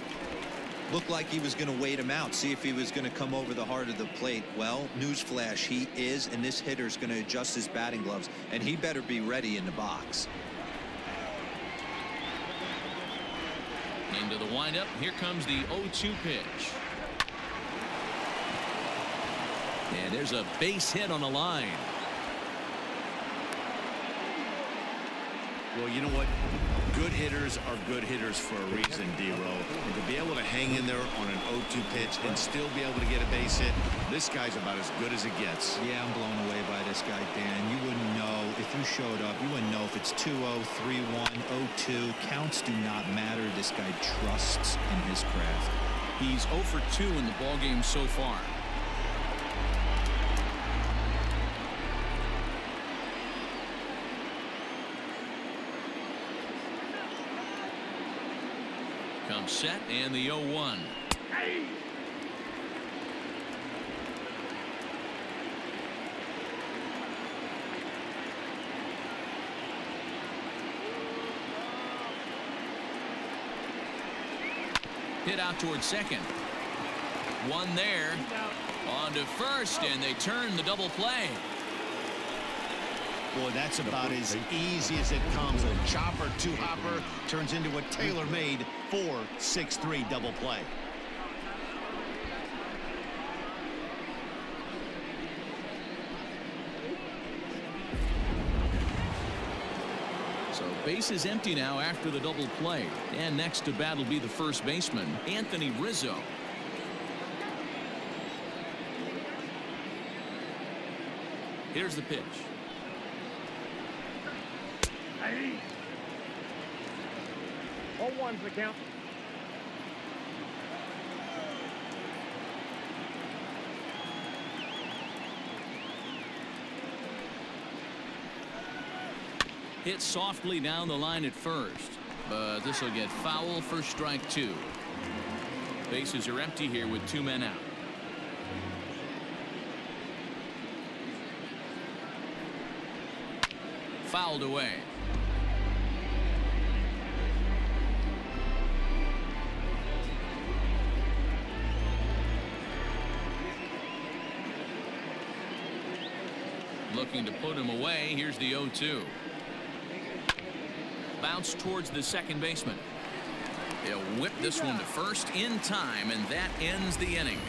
Looked like he was going to wait him out, see if he was going to come over the heart of the plate. Well, newsflash, he is, and this hitter's going to adjust his batting gloves, and he better be ready in the box. Into the windup. Here comes the 0-2 pitch. And there's a base hit on the line. Well, you know what? Good hitters are good hitters for a reason, D-Row. And to be able to hang in there on an 0-2 pitch and still be able to get a base hit, this guy's about as good as it gets. Yeah, I'm blown away by this guy, Dan. You wouldn't know if you showed up. You wouldn't know if it's 2-0, 3-1, 0-2. Counts do not matter. This guy trusts in his craft. He's 0 for 2 in the ballgame so far. Comes set, and the 0-1. Hit out towards second. One there. On to first, and they turn the double play. Boy, that's about as easy as it comes. A chopper two-hopper turns into a tailor-made 4-6-3 double play. So base is empty now after the double play. And next to bat will be the first baseman, Anthony Rizzo. Here's the pitch. 0-1's the count. Hit softly down the line at first, but this will get foul for strike 2. Bases are empty here with 2 men out. Fouled away. Looking to put him away. Here's the 0-2. Bounce towards the second baseman. He'll whip this one to first in time, and that ends the inning.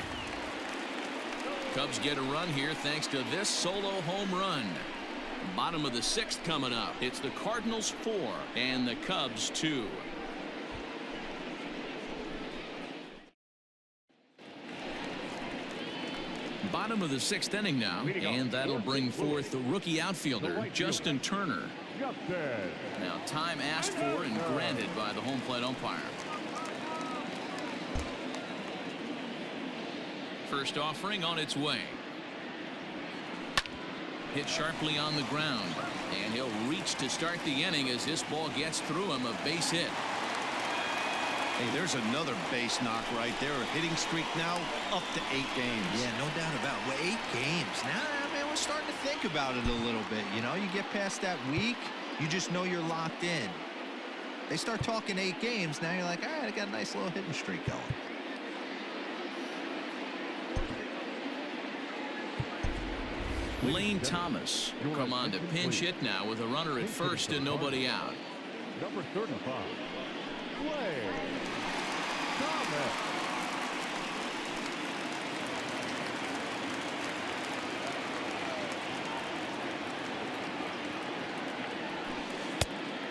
Cubs get a run here thanks to this solo home run. Bottom of the 6th coming up. It's the Cardinals 4 and the Cubs 2. Bottom of the 6th inning now, and that'll bring forth the rookie outfielder, Justin Turner. Now, time asked for and granted by the home plate umpire. First offering on its way. Hit sharply on the ground, and he'll reach to start the inning as this ball gets through him. A base hit. Hey, there's another base knock right there. A hitting streak now up to 8 games. Yeah, no doubt about it. Well, 8 games. Now, I mean, we're starting to think about it a little bit. You know, you get past that week, you just know you're locked in. They start talking 8 games, now you're like, all right, I got a nice little hitting streak going. Lane Thomas will come on to pinch hit now with a runner at first and nobody out. Number 35. Lane Thomas.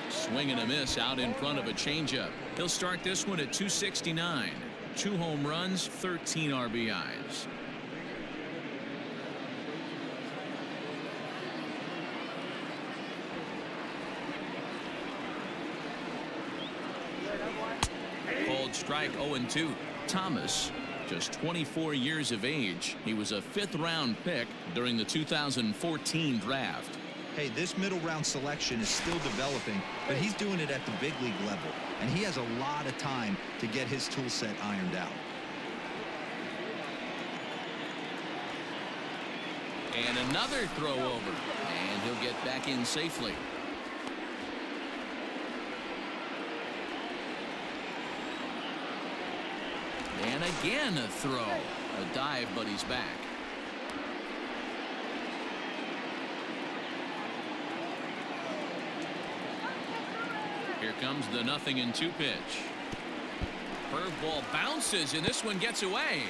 Swing and a miss out in front of a changeup. He'll start this one at 269. 2 home runs, 13 RBIs. Called strike 0-2. Thomas, just 24 years of age. He was a 5th round pick during the 2014 draft. Hey, this middle round selection is still developing, but he's doing it at the big league level, and he has a lot of time to get his tool set ironed out. And another throw over, and he'll get back in safely. And again a throw. A dive, but he's back. Here comes the 0-2 pitch. Curveball bounces, and this one gets away.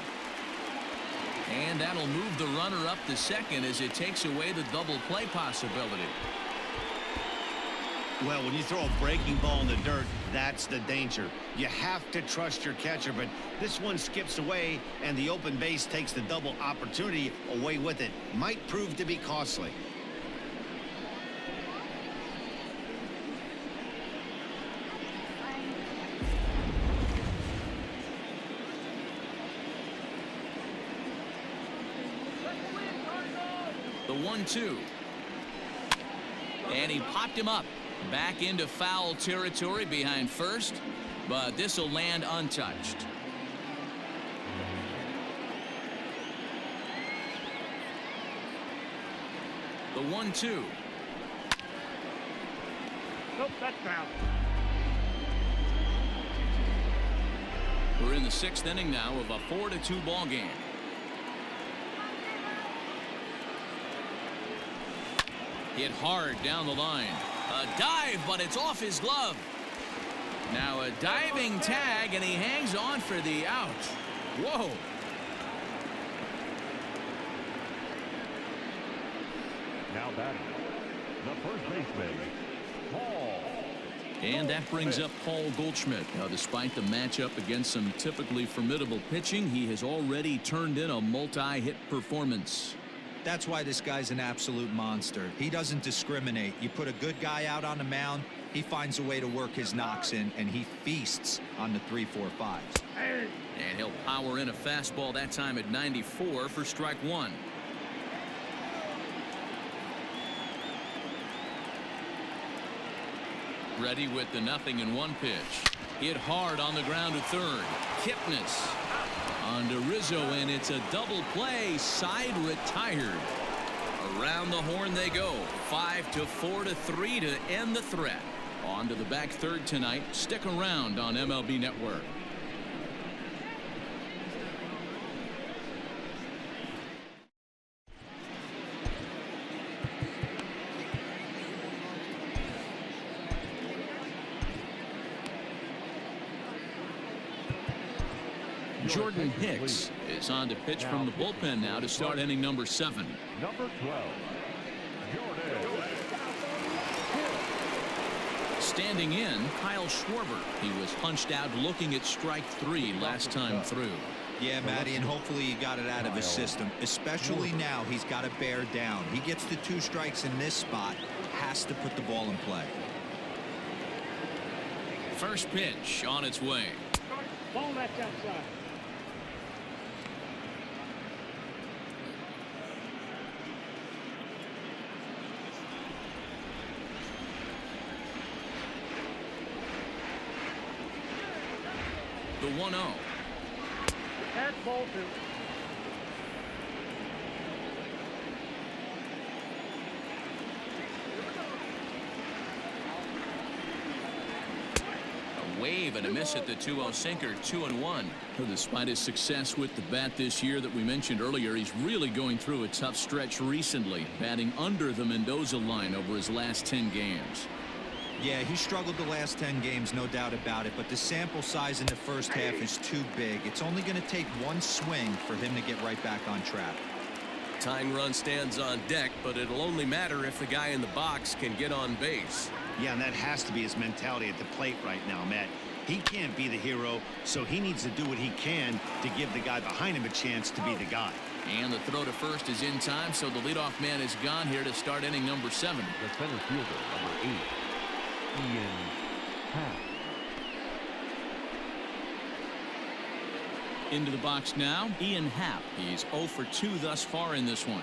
And that'll move the runner up to second as it takes away the double play possibility. Well, when you throw a breaking ball in the dirt, that's the danger. You have to trust your catcher, but this one skips away, and the open base takes the double opportunity away with it. Might prove to be costly. The 1-2. And he popped him up. Back into foul territory behind first, but this will land untouched. The 1-2. Nope, that's foul. We're in the 6th inning now of a 4-2 ball game. Hit hard down the line. A dive, but it's off his glove. Now a diving tag, and he hangs on for the out. Whoa. Now batting, the first baseman, Paul. And that brings up Paul Goldschmidt. Now, despite the matchup against some typically formidable pitching, he has already turned in a multi-hit performance. That's why this guy's an absolute monster. He doesn't discriminate. You put a good guy out on the mound, he finds a way to work his knocks in, and he feasts on the 3-4-5s. And he'll power in a fastball that time at 94 for strike 1. Ready with the 0-1 pitch. Hit hard on the ground to third. Kipnis on to Rizzo, and it's a double play. Side retired. Around the horn they go. 5-4-3 to end the threat. On to the back third tonight. Stick around on MLB Network. Jordan Hicks is on to pitch from the bullpen now to start inning number 7. Number 12, Jordan. Standing in, Kyle Schwarber. He was punched out looking at strike 3 last time through. Yeah, Matty, and hopefully he got it out of his system. Especially now, he's got to bear down. He gets the 2 strikes in this spot, has to put the ball in play. First pitch on its way. Ball that's outside. The 1-0. That's ball 2. A wave and a miss at the 2-0 sinker. 2-1. Despite his success with the bat this year that we mentioned earlier, he's really going through a tough stretch recently, batting under the Mendoza line over his last 10 games. Yeah, he struggled the last 10 games, no doubt about it, but the sample size in the first half is too big. It's only going to take one swing for him to get right back on track. Tying run stands on deck, but it'll only matter if the guy in the box can get on base. Yeah, and that has to be his mentality at the plate right now, Matt. He can't be the hero, so he needs to do what he can to give the guy behind him a chance to be the guy. And the throw to first is in time, so the leadoff man is gone here to start inning number 7. The center fielder, number 8, Ian Happ. Into the box now, Ian Happ. He's 0 for 2 thus far in this one.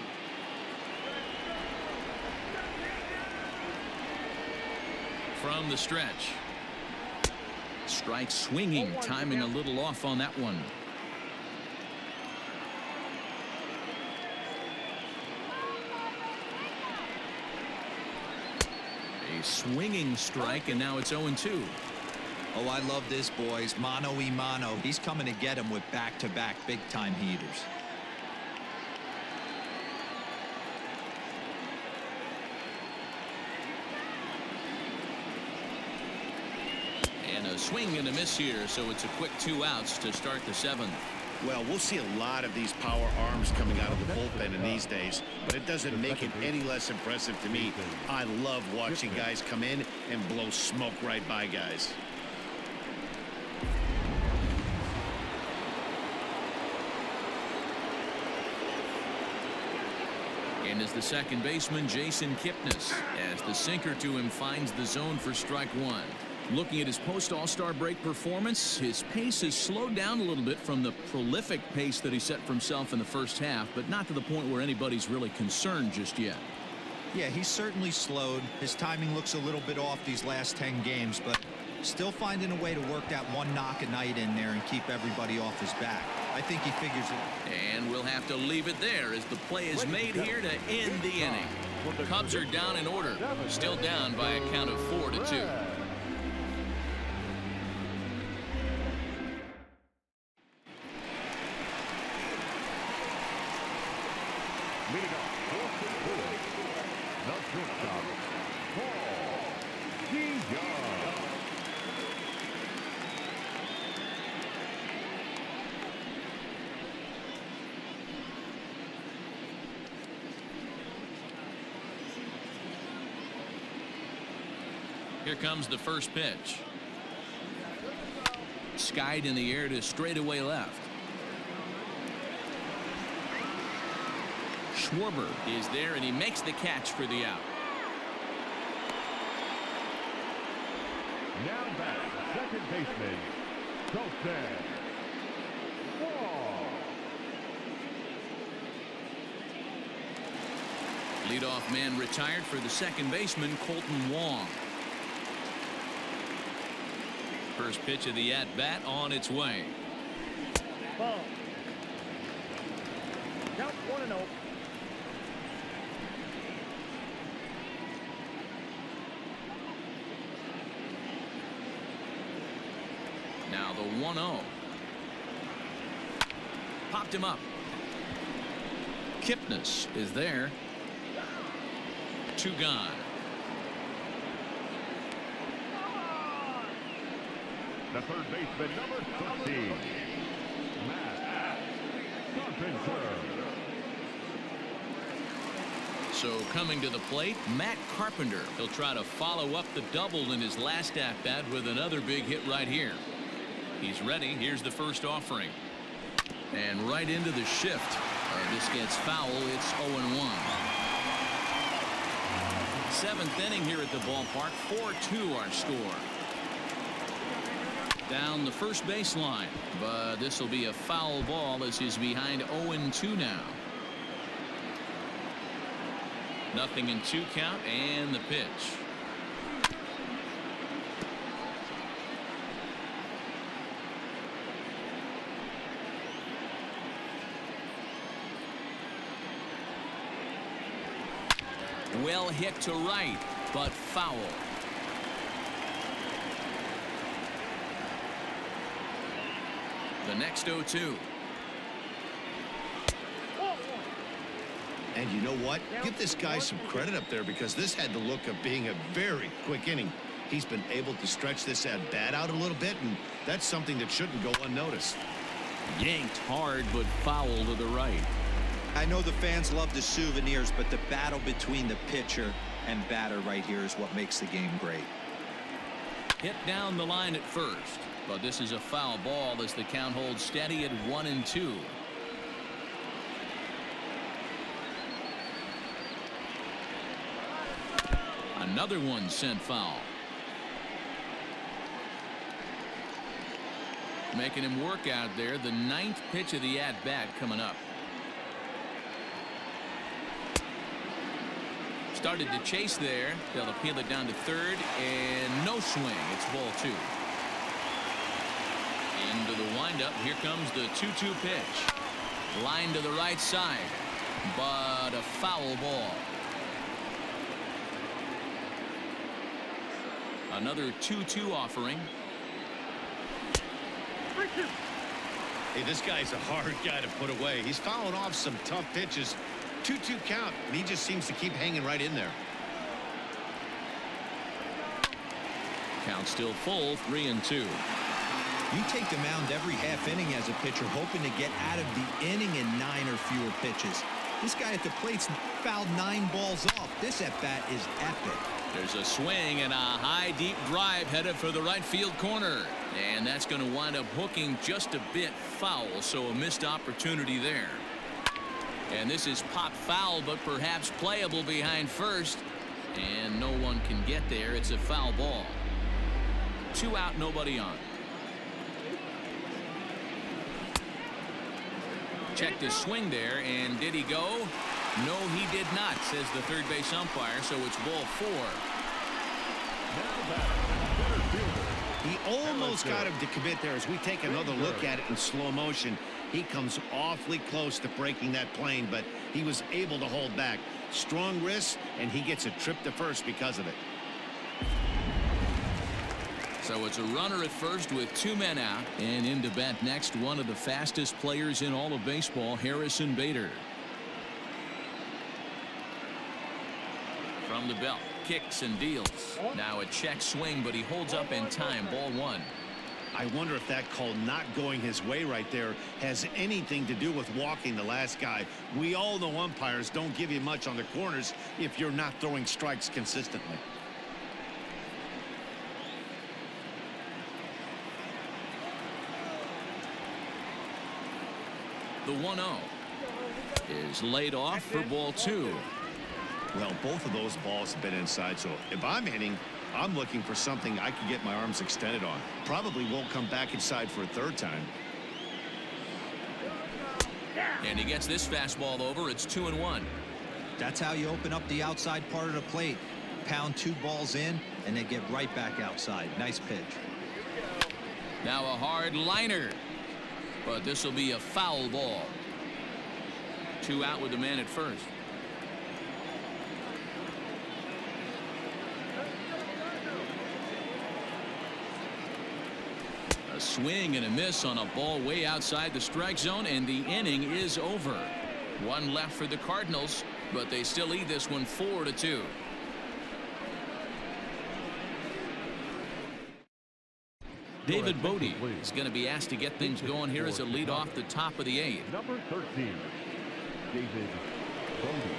From the stretch. Strike swinging, timing a little off on that one. A swinging strike, and now it's 0-2. Oh, I love this, boys. Mano-y-mano. He's coming to get him with back-to-back big-time heaters. And a swing and a miss here, so it's a quick 2 outs to start the 7th. Well, we'll see a lot of these power arms coming out of the bullpen in these days, but it doesn't make it any less impressive to me. I love watching guys come in and blow smoke right by guys. And is the second baseman, Jason Kipnis, as the sinker to him finds the zone for strike 1. Looking at his post-All-Star break performance, his pace has slowed down a little bit from the prolific pace that he set for himself in the first half, but not to the point where anybody's really concerned just yet. Yeah, he's certainly slowed. His timing looks a little bit off these last 10 games, but still finding a way to work that one knock a night in there and keep everybody off his back. I think he figures it. And we'll have to leave it there as the play is made here to end the inning. The Cubs are down in order, still down by a count of 4-2. Leading off, 4-4, the shortstop, Paul Young. Here comes the first pitch. Skied in the air to straightaway left. Schwarber is there, and he makes the catch for the out. Now back, second baseman, Colton Wall. Leadoff man retired for the second baseman, Colton Wong. First pitch of the at-bat on its way. Ball. Count 1-0. Now the 1-0. Popped him up. Kipnis is there. 2 gone. The third baseman, number 13, Matt Carpenter. So coming to the plate, Matt Carpenter. He'll try to follow up the double in his last at-bat with another big hit right here. He's ready. Here's the first offering. And right into the shift. This gets foul. It's 0-1. 7th inning here at the ballpark. 4-2 our score. Down the first baseline, but this will be a foul ball as he's behind 0-2 now. Nothing in 2 count, and the pitch. Well hit to right, but foul. The next 0-2. And you know what? Give this guy some credit up there because this had the look of being a very quick inning. He's been able to stretch this at bat out a little bit, and that's something that shouldn't go unnoticed. Yanked hard, but foul to the right. I know the fans love the souvenirs, but the battle between the pitcher and batter right here is what makes the game great. Hit down the line at first, but this is a foul ball as the count holds steady at 1-2. Another one sent foul. Making him work out there. The 9th pitch of the at-bat coming up. Started to chase there. They'll appeal it down to third, and no swing. It's ball 2. Into the windup. Here comes the 2-2 pitch. Line to the right side, but a foul ball. Another 2-2 offering. Hey, this guy's a hard guy to put away. He's fouling off some tough pitches. 2-2 count, and he just seems to keep hanging right in there. Count still full, 3-2. You take the mound every half inning as a pitcher, hoping to get out of the inning in 9 or fewer pitches. This guy at the plate's fouled 9 balls off. This at-bat is epic. There's a swing and a high, deep drive headed for the right field corner. And that's going to wind up hooking just a bit foul, so a missed opportunity there. And this is popped foul, but perhaps playable behind first. And no one can get there. It's a foul ball. 2 out, nobody on. Checked his swing there, and did he go? No, he did not, says the third base umpire, so it's ball 4. He almost got him to commit there. As we take another look at it in slow motion, he comes awfully close to breaking that plane, but he was able to hold back. Strong wrist, and he gets a trip to first because of it. So it's a runner at first with 2 men out, and in to bat next, one of the fastest players in all of baseball, Harrison Bader. From the belt, kicks and deals. Now a check swing, but he holds up in time. Ball 1. I wonder if that call not going his way right there has anything to do with walking the last guy. We all know umpires don't give you much on the corners if you're not throwing strikes consistently. The 1-0 is laid off for ball 2. Well, both of those balls have been inside, so if I'm hitting, I'm looking for something I can get my arms extended on. Probably won't come back inside for a third time. And he gets this fastball over. It's 2-1. That's how you open up the outside part of the plate. Pound 2 balls in, and they get right back outside. Nice pitch. Now a hard liner, but this will be a foul ball. 2 out with the man at first. A swing and a miss on a ball way outside the strike zone, and the inning is over. 1 left for the Cardinals, but they still lead this one 4-2. David Bodie is going to be asked to get things going here as a lead off the top of the 8th. Number 13, David Bodie.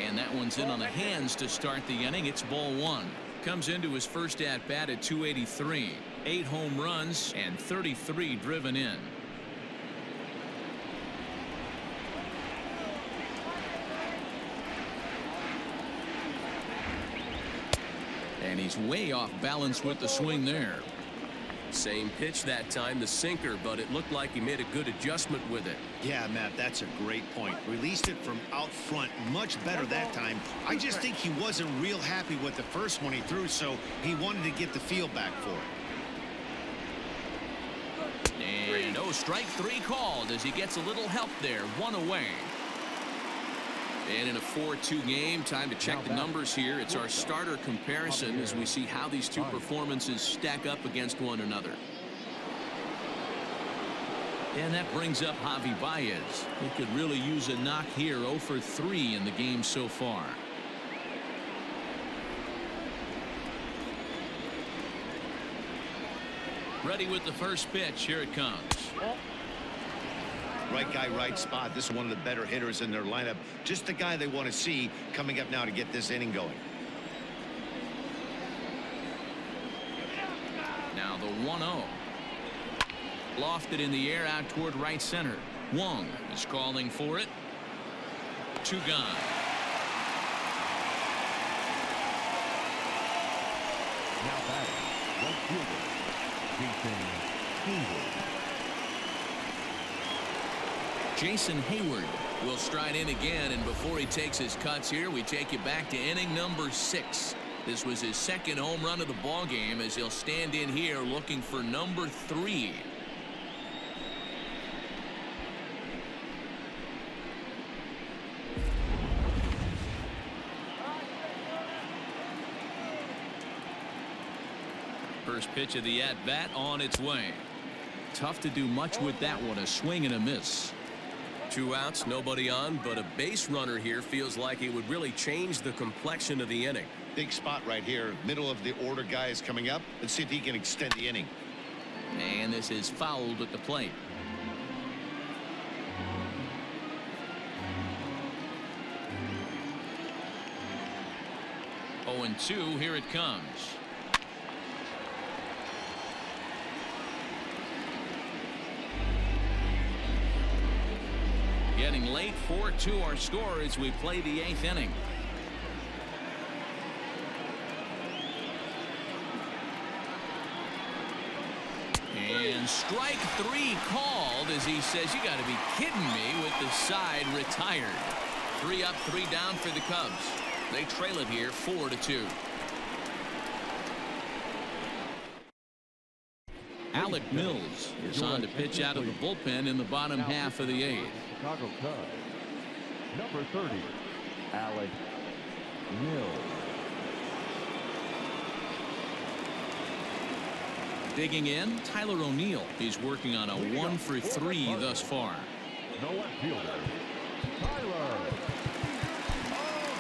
And that one's in on the hands to start the inning. It's ball 1. Comes into his first at bat at 283. 8 home runs and 33 driven in. And he's way off balance with the swing there. Same pitch that time, the sinker, but it looked like he made a good adjustment with it. Yeah, Matt, that's a great point. Released it from out front much better that time. I just think he wasn't real happy with the first one he threw, so he wanted to get the feel back for it. And strike 3 called as he gets a little help there. 1 away. And in a 4-2 game, time to check the numbers here. It's our starter comparison as we see how these two performances stack up against one another. And that brings up Javi Baez. He could really use a knock here. 0 for 3 in the game so far. Ready with the first pitch. Here it comes. Right guy, right spot. This is one of the better hitters in their lineup. Just the guy they want to see coming up now to get this inning going. Now the 1-0. Lofted in the air out toward right center. Wong is calling for it. 2 gone. Now batting, right fielder, Jason Hayward. Jason Hayward will stride in again, and before he takes his cuts here, we take you back to inning number 6. This was his 2nd home run of the ball game as he'll stand in here looking for number 3. First pitch of the at-bat on its way. Tough to do much with that one. A swing and a miss. 2 outs, nobody on, but a base runner here feels like it would really change the complexion of the inning. Big spot right here. Middle of the order guy is coming up. Let's see if he can extend the inning. And this is fouled at the plate. Oh, and 2. Here it comes. Getting late. 4-2 our score as we play the 8th inning. And strike 3 called as he says, you got to be kidding me, with the side retired. 3 up, 3 down for the Cubs. They trail it here 4-2. Alec Mills is on to pitch out of the bullpen in the bottom half of the 8th. Chicago Cubs, number 30, Alec Mills. Digging in, Tyler O'Neill. He's working on a 1 for 3 thus far. No left fielder, Tyler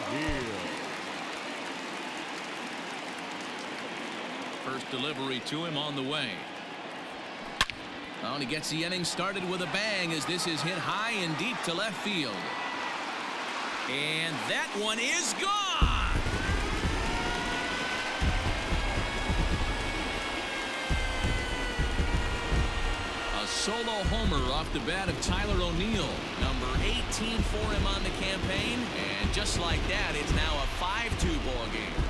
O'Neill. First delivery to him on the way. Oh, and he gets the inning started with a bang as this is hit high and deep to left field. And that one is gone. A solo homer off the bat of Tyler O'Neill, number 18 for him on the campaign. And just like that, it's now a 5-2 ball game.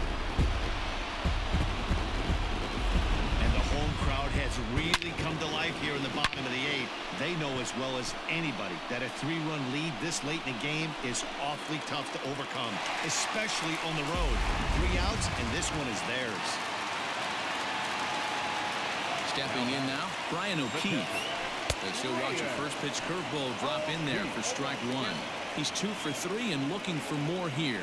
And the home crowd has really come to life here in the bottom of the 8th. They know as well as anybody that a 3-run lead this late in the game is awfully tough to overcome, especially on the road. 3 outs, and this one is theirs. Stepping in now, Brian O'Keefe. As he'll watch a first pitch curveball drop in there for strike 1. He's 2 for 3 and looking for more here.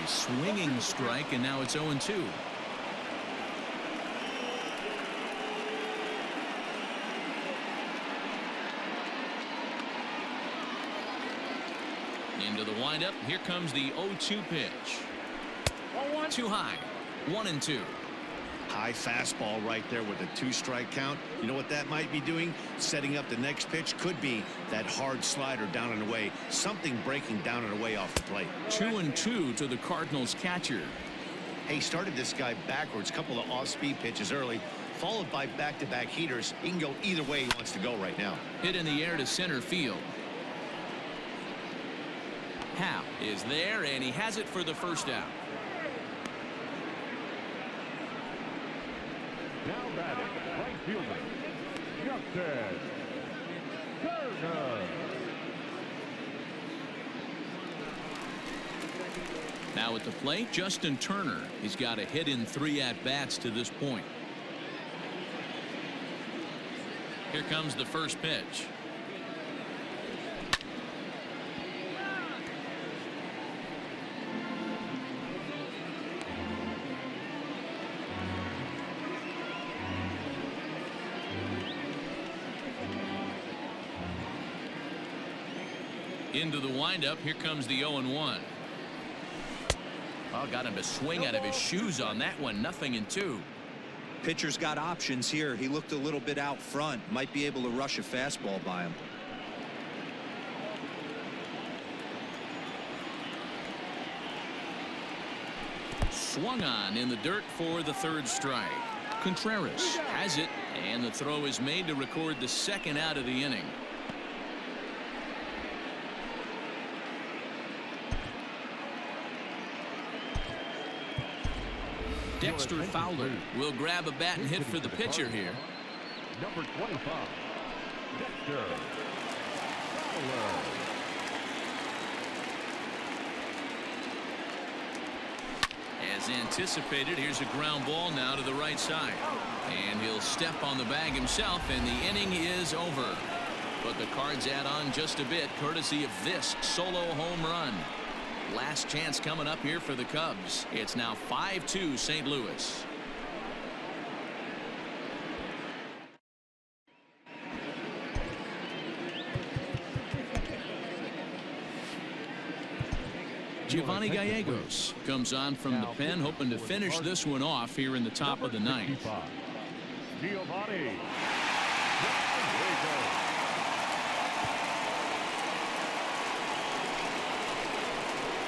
A swinging strike, and now it's 0-2. Into the windup. Here comes the 0-2 pitch. Too high. 1-2. High fastball right there with a 2-strike count. You know what that might be doing? Setting up the next pitch. Could be that hard slider down and away. Something breaking down and away off the plate. 2-2 to the Cardinals catcher. Hey, started this guy backwards. Couple of off-speed pitches early, followed by back-to-back heaters. He can go either way he wants to go right now. Hit in the air to center field. Howe is there, and he has it for the first out. Now batting, right fielder, Justin Turner. Now at the plate, Justin Turner. He's got a hit in 3 at-bats to this point. Here comes the first pitch. Into the windup. Here comes the 0-1. Oh, got him to swing out of his shoes on that one. 0-2. Pitcher's got options here. He looked a little bit out front. Might be able to rush a fastball by him. Swung on in the dirt for the 3rd strike. Contreras has it, and the throw is made to record the 2nd out of the inning. Dexter Fowler will grab a bat and hit for the pitcher here. Number 25, Dexter Fowler. As anticipated, here's a ground ball now to the right side. And he'll step on the bag himself, and the inning is over. But the Cards add on just a bit, courtesy of this solo home run. Last chance coming up here for the Cubs. It's now 5-2 St. Louis. Giovanni Gallegos comes on from the pen, hoping to finish this one off here in the top of the 9th. Giovanni.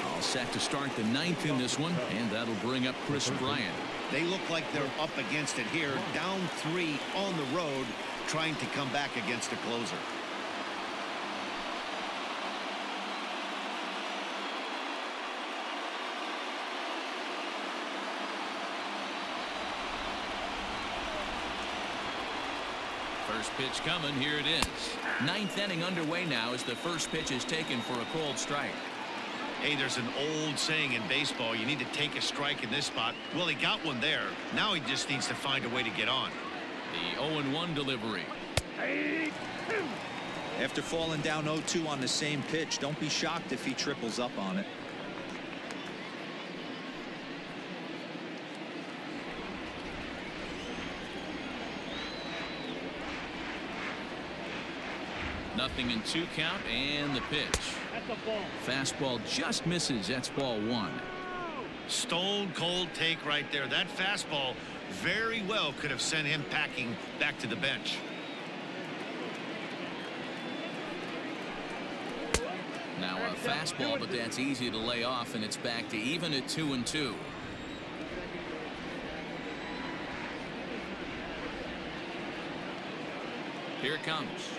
All set to start the 9th in this one, and that'll bring up Chris Bryant. They look like they're up against it here, down 3 on the road, trying to come back against a closer. First pitch coming. Here it is. 9th inning underway now as the first pitch is taken for a cold strike. Hey, there's an old saying in baseball, you need to take a strike in this spot. Well, he got one there. Now he just needs to find a way to get on. The 0-1 delivery. After falling down 0-2 on the same pitch, don't be shocked if he triples up on it. Nothing in 2 count, and the pitch. That's a ball. Fastball just misses. That's ball 1. Stone cold take right there. That fastball very well could have sent him packing back to the bench. Now a fastball, but that's easy to lay off, and it's back to even at 2-2. Here it comes.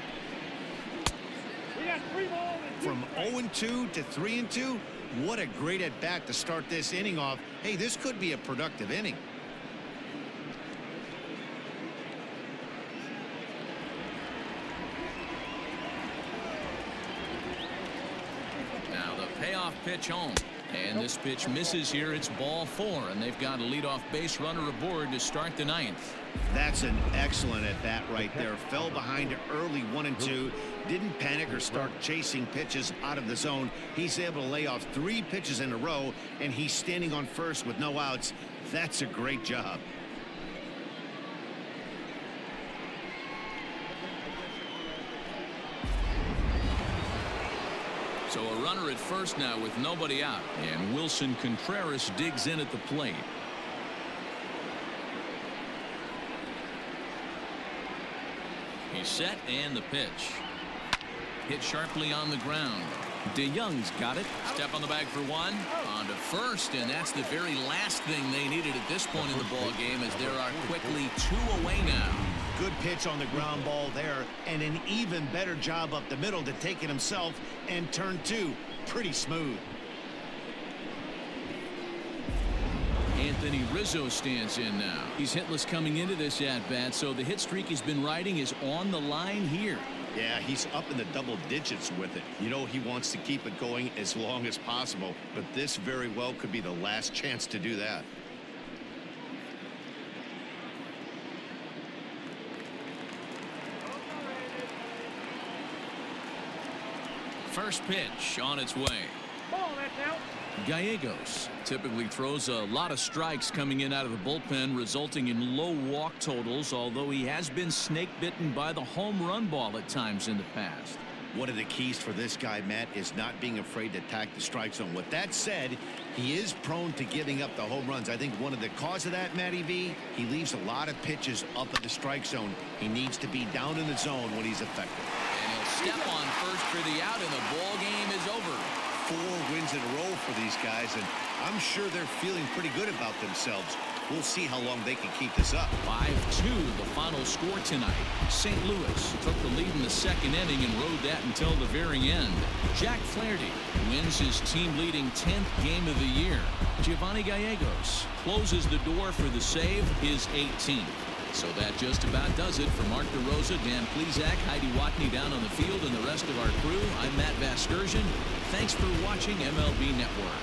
We got 3 balls. From 0-2 to 3-2, What a great at-bat to start this inning off. Hey, this could be a productive inning. Now the payoff pitch home. And this pitch misses here. It's ball 4, and they've got a leadoff base runner aboard to start the 9th. That's an excellent at-bat right there. Fell behind early 1-2. Didn't panic or start chasing pitches out of the zone. He's able to lay off 3 pitches in a row, and he's standing on first with no outs. That's a great job. So a runner at first now with nobody out, and Wilson Contreras digs in at the plate. He's set, and the pitch hit sharply on the ground. DeYoung's got it. Step on the bag for 1. On to first, and that's the very last thing they needed at this point in the ball game, as there are quickly 2 away now. Good pitch on the ground ball there, and an even better job up the middle to take it himself, and turn 2 pretty smooth. Anthony Rizzo stands in now. He's hitless coming into this at-bat, so the hit streak he's been riding is on the line here. Yeah, he's up in the double digits with it. You know, he wants to keep it going as long as possible, but this very well could be the last chance to do that. First pitch on its way. Ball, that's out. Gallegos typically throws a lot of strikes coming in out of the bullpen, resulting in low walk totals, although he has been snake bitten by the home run ball at times in the past. One of the keys for this guy, Matt, is not being afraid to attack the strike zone. With that said, he is prone to giving up the home runs. I think one of the cause of that, Matty V, he leaves a lot of pitches up at the strike zone. He needs to be down in the zone when he's effective. And he'll step on first for the out, and the ball game is over. 4 wins in a row for these guys, and I'm sure they're feeling pretty good about themselves. We'll see how long they can keep this up. 5-2 the final score tonight. St. Louis took the lead in the 2nd inning and rode that until the very end. Jack Flaherty wins his team-leading 10th game of the year. Giovanni Gallegos closes the door for the save, his 18th. So that just about does it. For Mark DeRosa, Dan Plesac, Heidi Watney down on the field, and the rest of our crew, I'm Matt Vasgersian. Thanks for watching MLB Network.